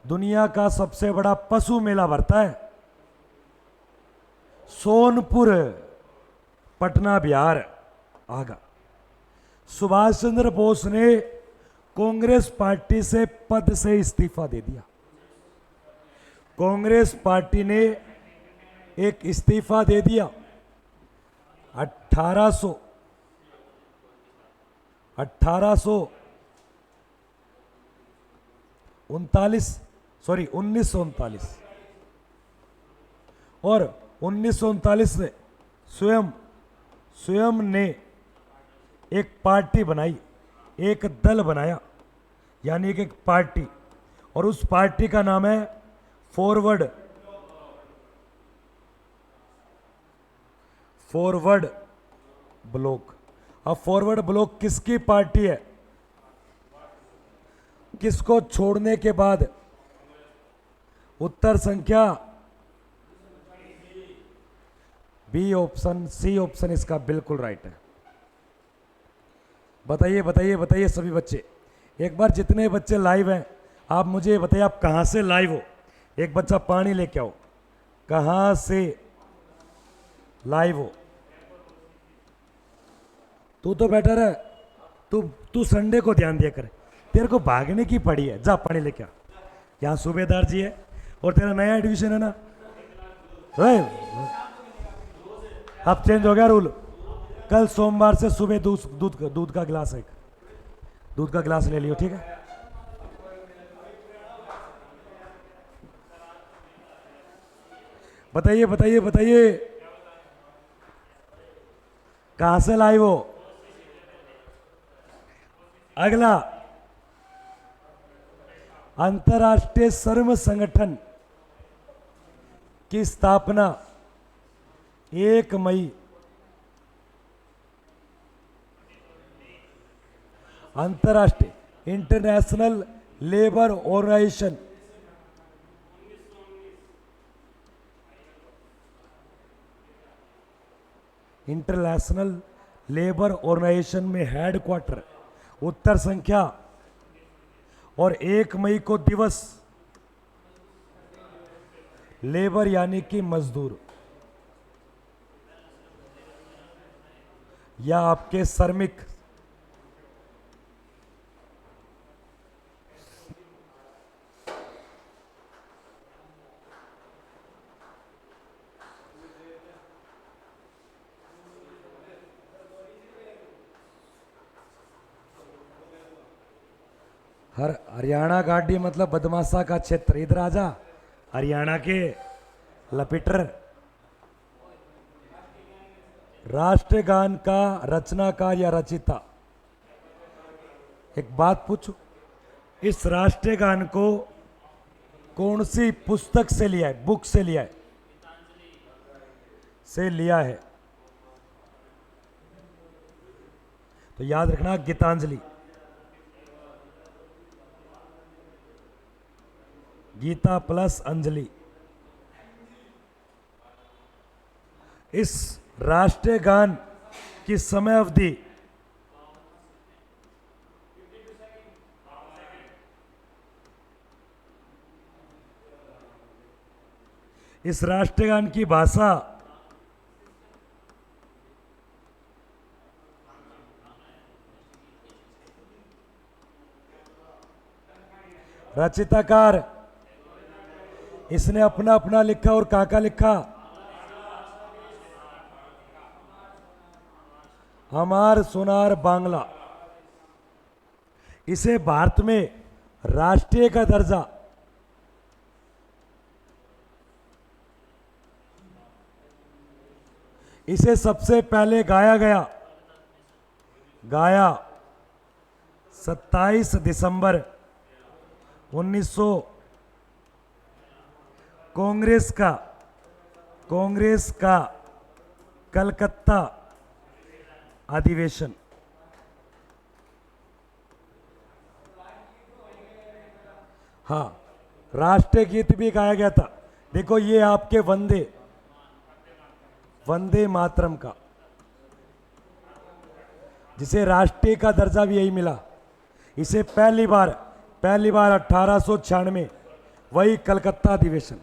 दुनिया का सबसे बड़ा पशु मेला भरता है, सोनपुर, पटना बिहार आगा। सुभाष चंद्र बोस ने कांग्रेस पार्टी से पद से इस्तीफा दे दिया। कांग्रेस पार्टी ने एक इस्तीफा दे दिया 1939 और 1939 से स्वयं ने एक पार्टी बनाई, एक दल बनाया, यानी कि एक पार्टी, और उस पार्टी का नाम है फॉरवर्ड ब्लॉक। अब फॉरवर्ड ब्लॉक किसकी पार्टी है? किसको छोड़ने के बाद? उत्तर संख्या बी ऑप्शन, सी ऑप्शन इसका बिल्कुल राइट है। बताइए बताइए बताइए सभी बच्चे, एक बार जितने बच्चे लाइव हैं आप मुझे बताइए आप कहां से लाइव हो। एक बच्चा पानी लेके आओ, कहां से लाइव हो? तू तो बेटर है, तू संडे को ध्यान दिया कर, तेरे को भागने की पड़ी है, जा पानी लेके आ। यहाँ सूबेदार जी है और तेरा नया एडमिशन है ना, अब चेंज हो गया रूल, कल सोमवार से सुबह दूध का गिलास है, दूध का गिलास ले लियो, ठीक है। बताइए बताइए बताइए, कहां से लाइव हो? अगला, अंतर्राष्ट्रीय श्रम संगठन की स्थापना 1 मई, अंतर्राष्ट्रीय international labour organisation, international labour organisation में हेडक्वार्टर उत्तर संख्या, और 1 मई को दिवस लेबर यानी कि मजदूर या आपके श्रमिक। हरियाणा गाड़ी मतलब बदमाशा का क्षेत्र, इधर आजा, हरियाणा के लपिटर। राष्ट्रगान का रचनाकार या रचिता, एक बात पूछूं, इस राष्ट्रगान को कौन सी पुस्तक से लिया है, बुक से लिया है? से लिया है, तो याद रखना गीतांजलि, गीता प्लस अंजलि। इस राष्ट्रीय गान की समय अवधि इस राष्ट्रीय गान की भाषा रचिताकार इसने अपना अपना लिखा और काका लिखा, हमार सोनार बांग्ला, इसे भारत में राष्ट्रीय का दर्जा इसे सबसे पहले गाया 27 दिसंबर 1900 कांग्रेस का कलकत्ता अधिवेशन। हाँ, राष्ट्रीय गीत भी गाया गया था। देखो ये आपके वंदे मातरम का, जिसे राष्ट्रीय का दर्जा भी यही मिला। इसे पहली बार 1896 वही कलकत्ता अधिवेशन।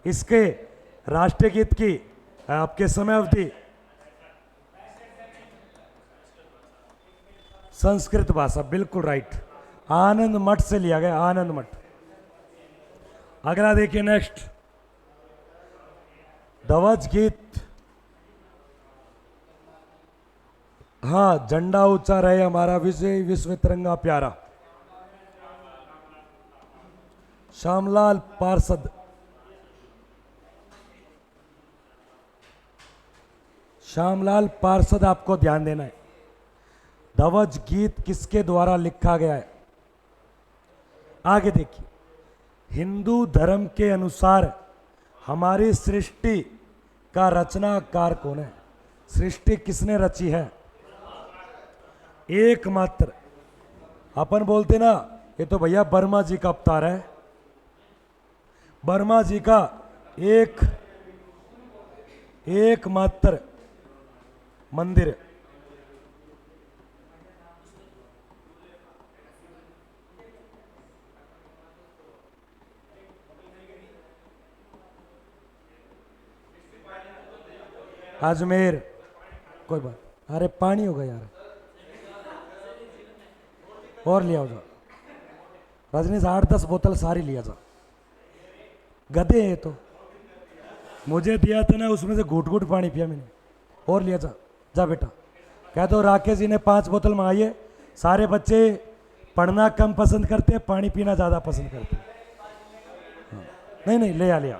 इसके राष्ट्रीय गीत की आपके समय अवधि संस्कृत भाषा, बिल्कुल राइट, आनंद मठ से लिया गया, आनंद मठ। अगला देखिए नेक्स्ट, ध्वज गीत। हाँ, झंडा ऊंचा रहे हमारा विजय विश्व तिरंगा प्यारा, श्यामलाल पार्षद। श्यामलाल पार्षद आपको ध्यान देना है। ध्वज गीत किसके द्वारा लिखा गया है? आगे देखिए, हिंदू धर्म के अनुसार हमारी सृष्टि का रचनाकार कौन है? सृष्टि किसने रची है? एकमात्र, अपन बोलते ना ये तो भैया वर्मा जी का अवतार है। वर्मा जी का एकमात्र मंदिर अजमेर। कोई बात, अरे पानी होगा यार, और लिया जा रजनीश, 8-10 बोतल सारी लिया जा। गधे हैं तो, मुझे दिया था ना, उसमें से घूट घूट पानी पिया मैंने। और लिया जा बेटा। कह दो राकेश जी ने 5 बोतल मंगाई है। सारे बच्चे पढ़ना कम पसंद करते हैं, पानी पीना ज़्यादा पसंद करते हैं। हाँ। नहीं ले आ लिया।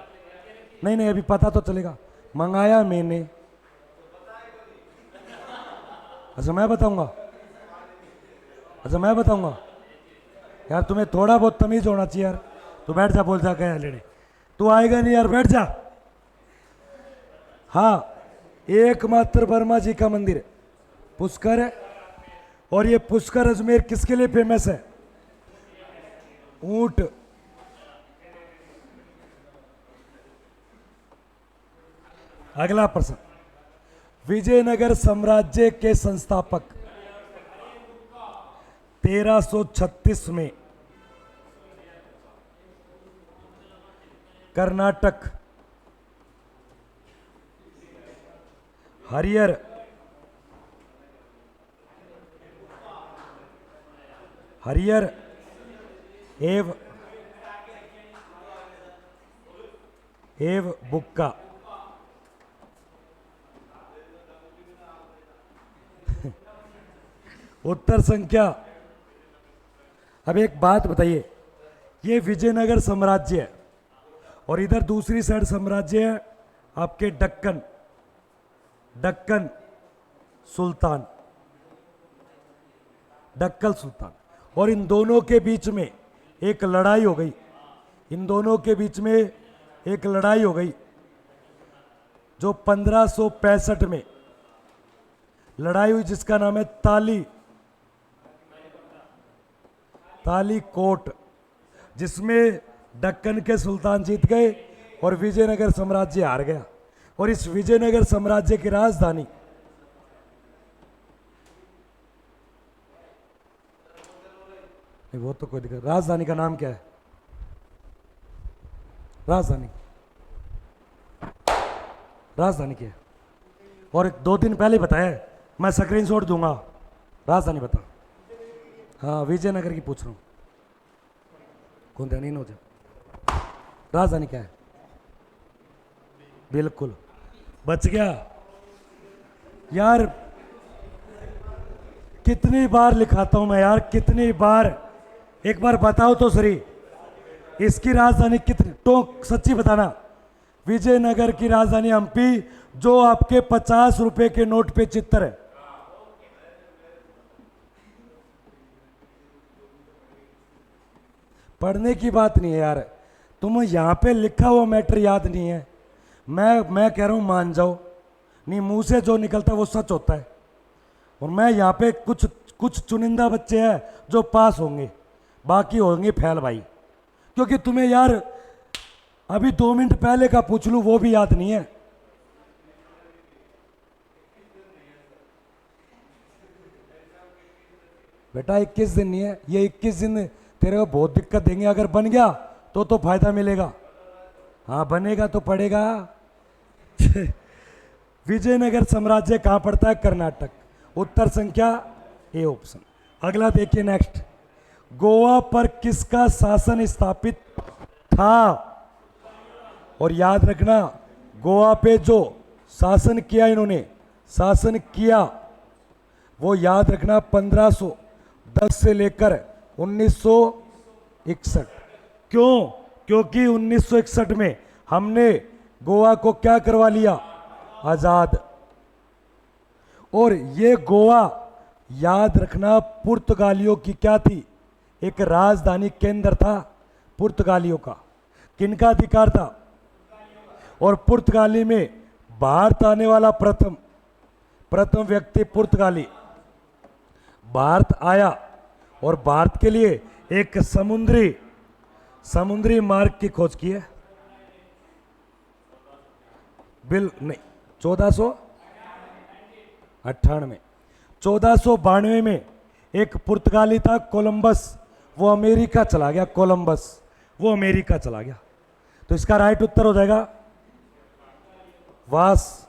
नहीं अभी पता तो चलेगा, मंगाया मैंने। अच्छा मैं बताऊंगा यार, तुम्हें थोड़ा बहुत तमीज होना चाहिए यार। तू बैठ जा, बोल जा क्या लेने, तू आएगा नहीं यार, बैठ जा। हाँ, एकमात्र वर्मा जी का मंदिर पुष्कर है। और ये पुष्कर अजमेर किसके लिए फेमस है? ऊंट। अगला प्रश्न, विजयनगर साम्राज्य के संस्थापक 1336 में कर्नाटक हरियर एव बुक्का उत्तर संख्या। अब एक बात बताइए, ये विजयनगर साम्राज्य है और इधर दूसरी साइड साम्राज्य है आपके दक्कन सुल्तान, दक्कन सुल्तान। और इन दोनों के बीच में एक लड़ाई हो गई, जो 1565 में लड़ाई हुई, जिसका नाम है ताली कोट, जिसमें दक्कन के सुल्तान जीत गए और विजयनगर साम्राज्य हार गया। और इस विजयनगर साम्राज्य की राजधानी वो तो कोई दिक्कत, राजधानी का नाम क्या है? राजधानी क्या है? और 2 दिन पहले बताया, मैं स्क्रीनशॉट दूंगा। राजधानी बता। हाँ, विजयनगर की पूछ रहा हूं, कौन ध्यान नहीं हो जाए। राजधानी क्या है? बिल्कुल बच गया यार। कितनी बार लिखाता हूं मैं यार, कितनी बार। एक बार बताओ तो सही, इसकी राजधानी कितनी, तो सच्ची बताना। विजयनगर की राजधानी हम्पी, जो आपके 50 रुपए के नोट पे चित्र है। पढ़ने की बात नहीं है यार, तुम यहां पे लिखा हुआ मैटर याद नहीं है। मैं कह रहा हूं मान जाओ, नहीं मुंह से जो निकलता है वो सच होता है। और मैं यहाँ पे कुछ कुछ चुनिंदा बच्चे हैं जो पास होंगे, बाकी होंगे फेल भाई। क्योंकि तुम्हें यार अभी 2 मिनट पहले का पूछ लूं वो भी याद नहीं है। बेटा 21 दिन नहीं है, ये 21 दिन तेरे को बहुत दिक्कत देंगे। अगर बन गया तो फायदा मिलेगा। हाँ बनेगा तो पड़ेगा। विजयनगर साम्राज्य कहाँ पड़ता है? कर्नाटक। उत्तर संख्या ए ऑप्शन। अगला देखिए नेक्स्ट, गोवा पर किसका शासन स्थापित था? और याद रखना, गोवा पे जो शासन किया इन्होंने, शासन किया वो याद रखना 1510 से लेकर 1961। क्यों? क्योंकि 1961 में हमने गोवा को क्या करवा लिया? आजाद। और ये गोवा याद रखना पुर्तगालियों की क्या थी? एक राजधानी केंद्र था पुर्तगालियों का। किनका अधिकार था? और पुर्तगाली में भारत आने वाला प्रथम व्यक्ति पुर्तगाली भारत आया और भारत के लिए एक समुद्री मार्ग की खोज की है। बिल नहीं 1498। 1492 में एक पुर्तगाली था कोलंबस, वो अमेरिका चला गया। कोलंबस वो अमेरिका चला गया। तो इसका राइट उत्तर हो जाएगा वास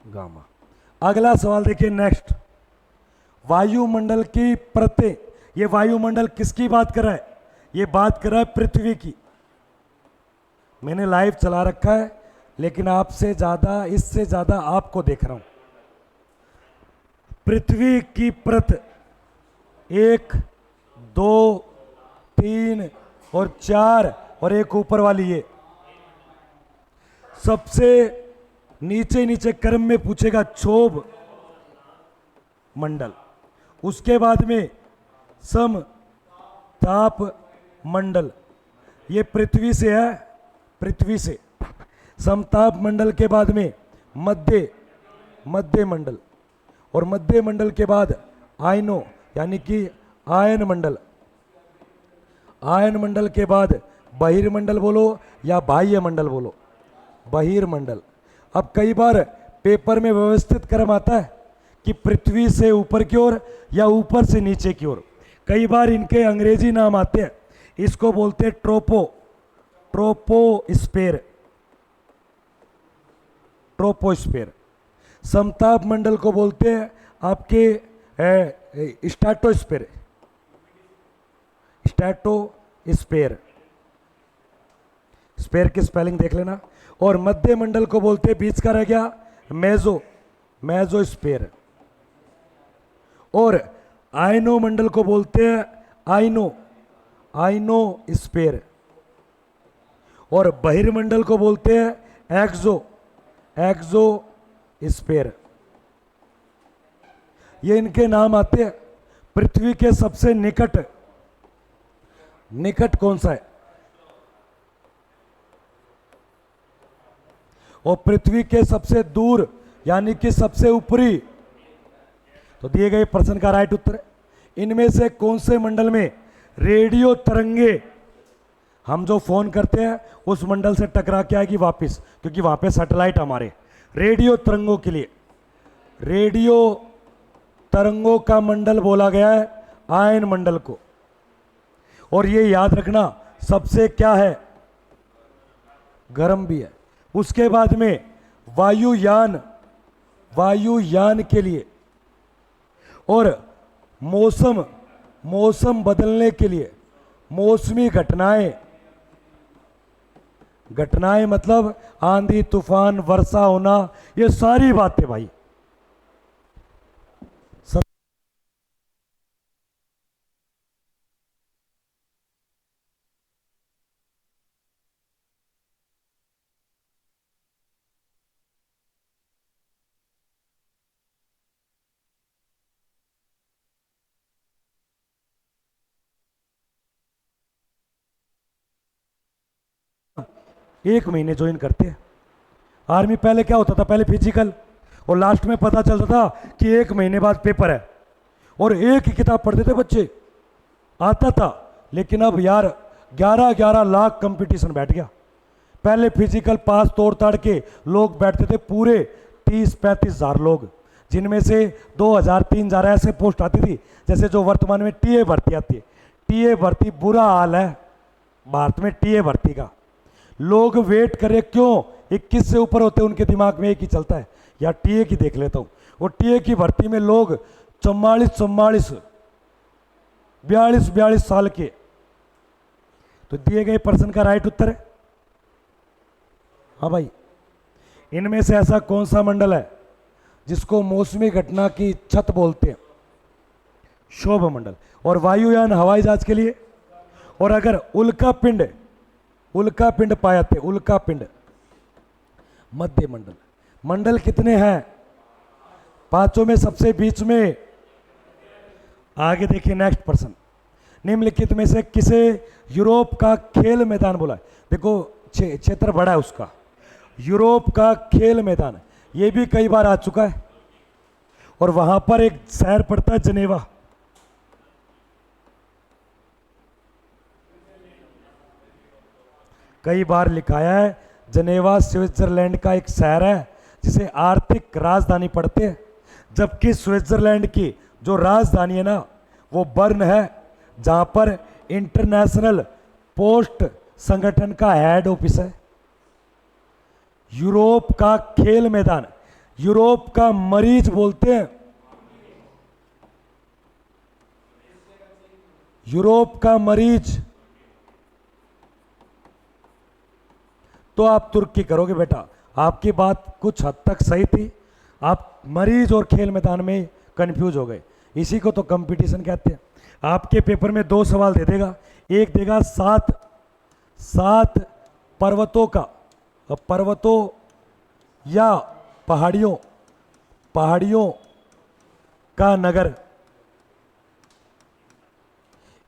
गामा। अगला सवाल देखिए नेक्स्ट, वायुमंडल की परतें। ये वायुमंडल किसकी बात कर रहा है? ये बात कर रहा है पृथ्वी की। मैंने लाइव चला रखा है, लेकिन आपसे ज्यादा, इससे ज्यादा आपको देख रहा हूं। पृथ्वी की परत 1, 2, 3 और 4 और एक ऊपर वाली ये। सबसे नीचे क्रम में पूछेगा क्षोभ मंडल, उसके बाद में सम ताप मंडल। ये पृथ्वी से है, पृथ्वी से। समताप मंडल के बाद में मध्य मंडल, और मध्य मंडल के बाद आयनो यानी कि आयन मंडल। आयन मंडल के बाद बहिर्मंडल बोलो या बाह्य मंडल बोलो, बहिर्मंडल। अब कई बार पेपर में व्यवस्थित क्रम आता है कि पृथ्वी से ऊपर की ओर या ऊपर से नीचे की ओर। कई बार इनके अंग्रेजी नाम आते हैं, इसको बोलते हैं ट्रोपोस्फेयर। ट्रोपोस्फेयर। समताप मंडल को बोलते हैं आपके स्ट्रेटोस्फेयर। स्ट्रेटोस्फेयर, स्फेयर की स्पेलिंग देख लेना। और मध्य मंडल को बोलते हैं, बीच का रह गया मेजोस्फेयर। और आयनो मंडल को बोलते हैं आयनोस्फेयर। और बहिर्मंडल को बोलते हैं एक्सोस्फेयर। ये इनके नाम आते हैं। पृथ्वी के सबसे निकट कौन सा है? और पृथ्वी के सबसे दूर यानी कि सबसे ऊपरी। तो दिए गए प्रश्न का राइट उत्तर है, इनमें से कौन से मंडल में रेडियो तरंगे हम जो फोन करते हैं उस मंडल से टकरा के आएगी वापस, क्योंकि वहां पे सैटेलाइट हमारे। रेडियो तरंगों के लिए रेडियो तरंगों का मंडल बोला गया है आयन मंडल को। और ये याद रखना सबसे क्या है? गर्म भी है। उसके बाद में वायुयान के लिए और मौसम बदलने के लिए, मौसमी घटनाएं मतलब आंधी तूफान वर्षा होना, ये सारी बातें भाई 1 महीने ज्वाइन करते हैं। आर्मी पहले क्या होता था, पहले फिजिकल और लास्ट में पता चलता था कि 1 महीने बाद पेपर है, और एक ही किताब पढ़ते थे बच्चे, आता था। लेकिन अब यार 11-11 लाख कंपटीशन बैठ गया। पहले फिजिकल पास तोड़ ताड़ के लोग बैठते थे पूरे 30-35 हज़ार लोग, जिनमें से 2,000-3,000 ऐसे पोस्ट आती थी, जैसे जो वर्तमान में टीए भर्ती आती है। टीए भर्ती बुरा हाल है भारत में, टीए भर्ती का। लोग वेट करे क्यों, 21 से ऊपर होते उनके दिमाग में एक ही चलता है, या टीए की देख लेता हूँ। वो टीए की भर्ती में लोग 44-44, 42-42 साल के, तो दिए गए प्रश्न का राइट उत्तर है। हाँ भाई, इनमें से ऐसा कौन सा मंडल है जिसको मौसमी घटना की छत बोलते हैं? क्षोभ मंडल। और वायुयान हवाई जहाज के लिए, और अगर उल्का पिंड पाया थे, उल्का पिंड, मध्य मंडल। मंडल कितने हैं? 5 में सबसे बीच में। आगे देखिए नेक्स्ट प्रश्न, निम्नलिखित में से किसे यूरोप का खेल मैदान बोला है? देखो क्षेत्र बड़ा है उसका, यूरोप का खेल मैदान, ये भी कई बार आ चुका है। और वहां पर एक शहर पड़ता है जनेवा। कई बार लिखाया है, जनेवा स्विट्जरलैंड का एक शहर है जिसे आर्थिक राजधानी पढ़ते हैं, जबकि स्विट्जरलैंड की जो राजधानी है ना वो बर्न है, जहां पर इंटरनेशनल पोस्ट संगठन का हेड ऑफिस है। यूरोप का खेल मैदान, यूरोप का मरीज बोलते हैं, यूरोप का मरीज। तो आप तुर्की करोगे बेटा, आपकी बात कुछ हद तक सही थी, आप मरीज और खेल मैदान में कंफ्यूज हो गए। इसी को तो कंपटीशन कहते हैं। आपके पेपर में 2 सवाल दे देगा, एक देगा 7 पर्वतों का, पर्वतों या पहाड़ियों का नगर।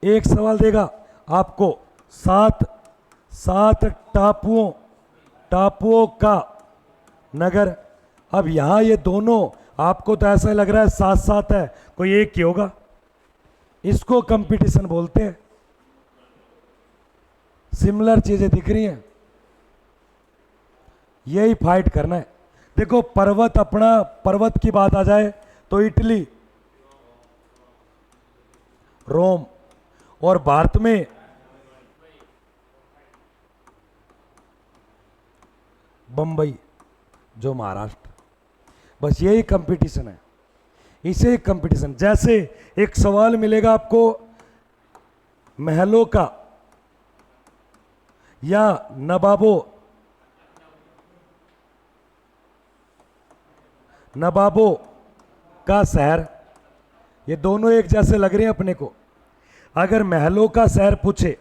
एक सवाल देगा आपको 7 टापुओं का नगर। अब यहां ये दोनों आपको तो ऐसा लग रहा है 7 है, कोई एक ही होगा। इसको कंपटीशन बोलते हैं। सिमिलर चीजें दिख रही हैं, यही फाइट करना है। देखो पर्वत की बात आ जाए तो इटली, रोम, और भारत में बंबई जो महाराष्ट्र। बस यही कंपटीशन है, इसे कंपटीशन। जैसे एक सवाल मिलेगा आपको महलों का या नवाबों का शहर, ये दोनों एक जैसे लग रहे हैं अपने को। अगर महलों का शहर पूछे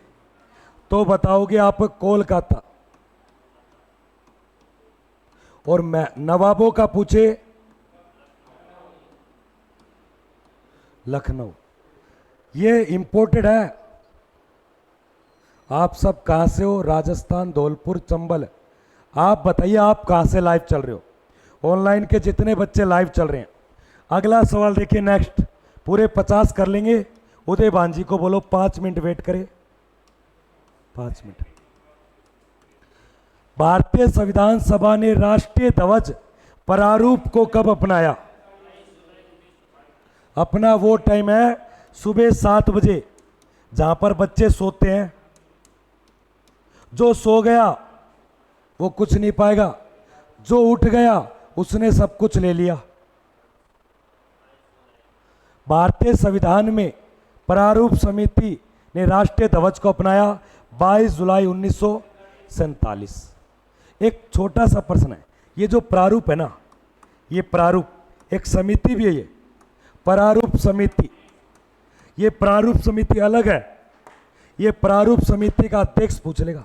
तो बताओगे आप कोलकाता, और नवाबों का पूछे लखनऊ। ये इंपोर्टेड है। आप सब कहां से हो? राजस्थान, धौलपुर, चंबल। आप बताइए आप कहां से लाइव चल रहे हो? ऑनलाइन के जितने बच्चे लाइव चल रहे हैं। अगला सवाल देखिए नेक्स्ट, पूरे 50 कर लेंगे। उदय भांजी को बोलो 5 मिनट वेट करे, 5 मिनट। भारतीय संविधान सभा ने राष्ट्रीय ध्वज प्रारूप को कब अपनाया? अपना वो टाइम है सुबह 7 बजे, जहां पर बच्चे सोते हैं। जो सो गया वो कुछ नहीं पाएगा, जो उठ गया उसने सब कुछ ले लिया। भारतीय संविधान में प्रारूप समिति ने राष्ट्रीय ध्वज को अपनाया 22 जुलाई 1947। एक छोटा सा प्रश्न है, ये जो प्रारूप है ना, ये प्रारूप एक समिति भी है, ये प्रारूप समिति, ये प्रारूप समिति अलग है। ये प्रारूप समिति का अध्यक्ष पूछ लेगा।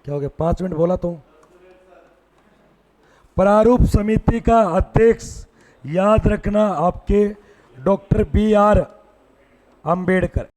क्या हो गया? 5 मिनट बोला तो। प्रारूप समिति का अध्यक्ष याद रखना आपके डॉक्टर BR अम्बेडकर।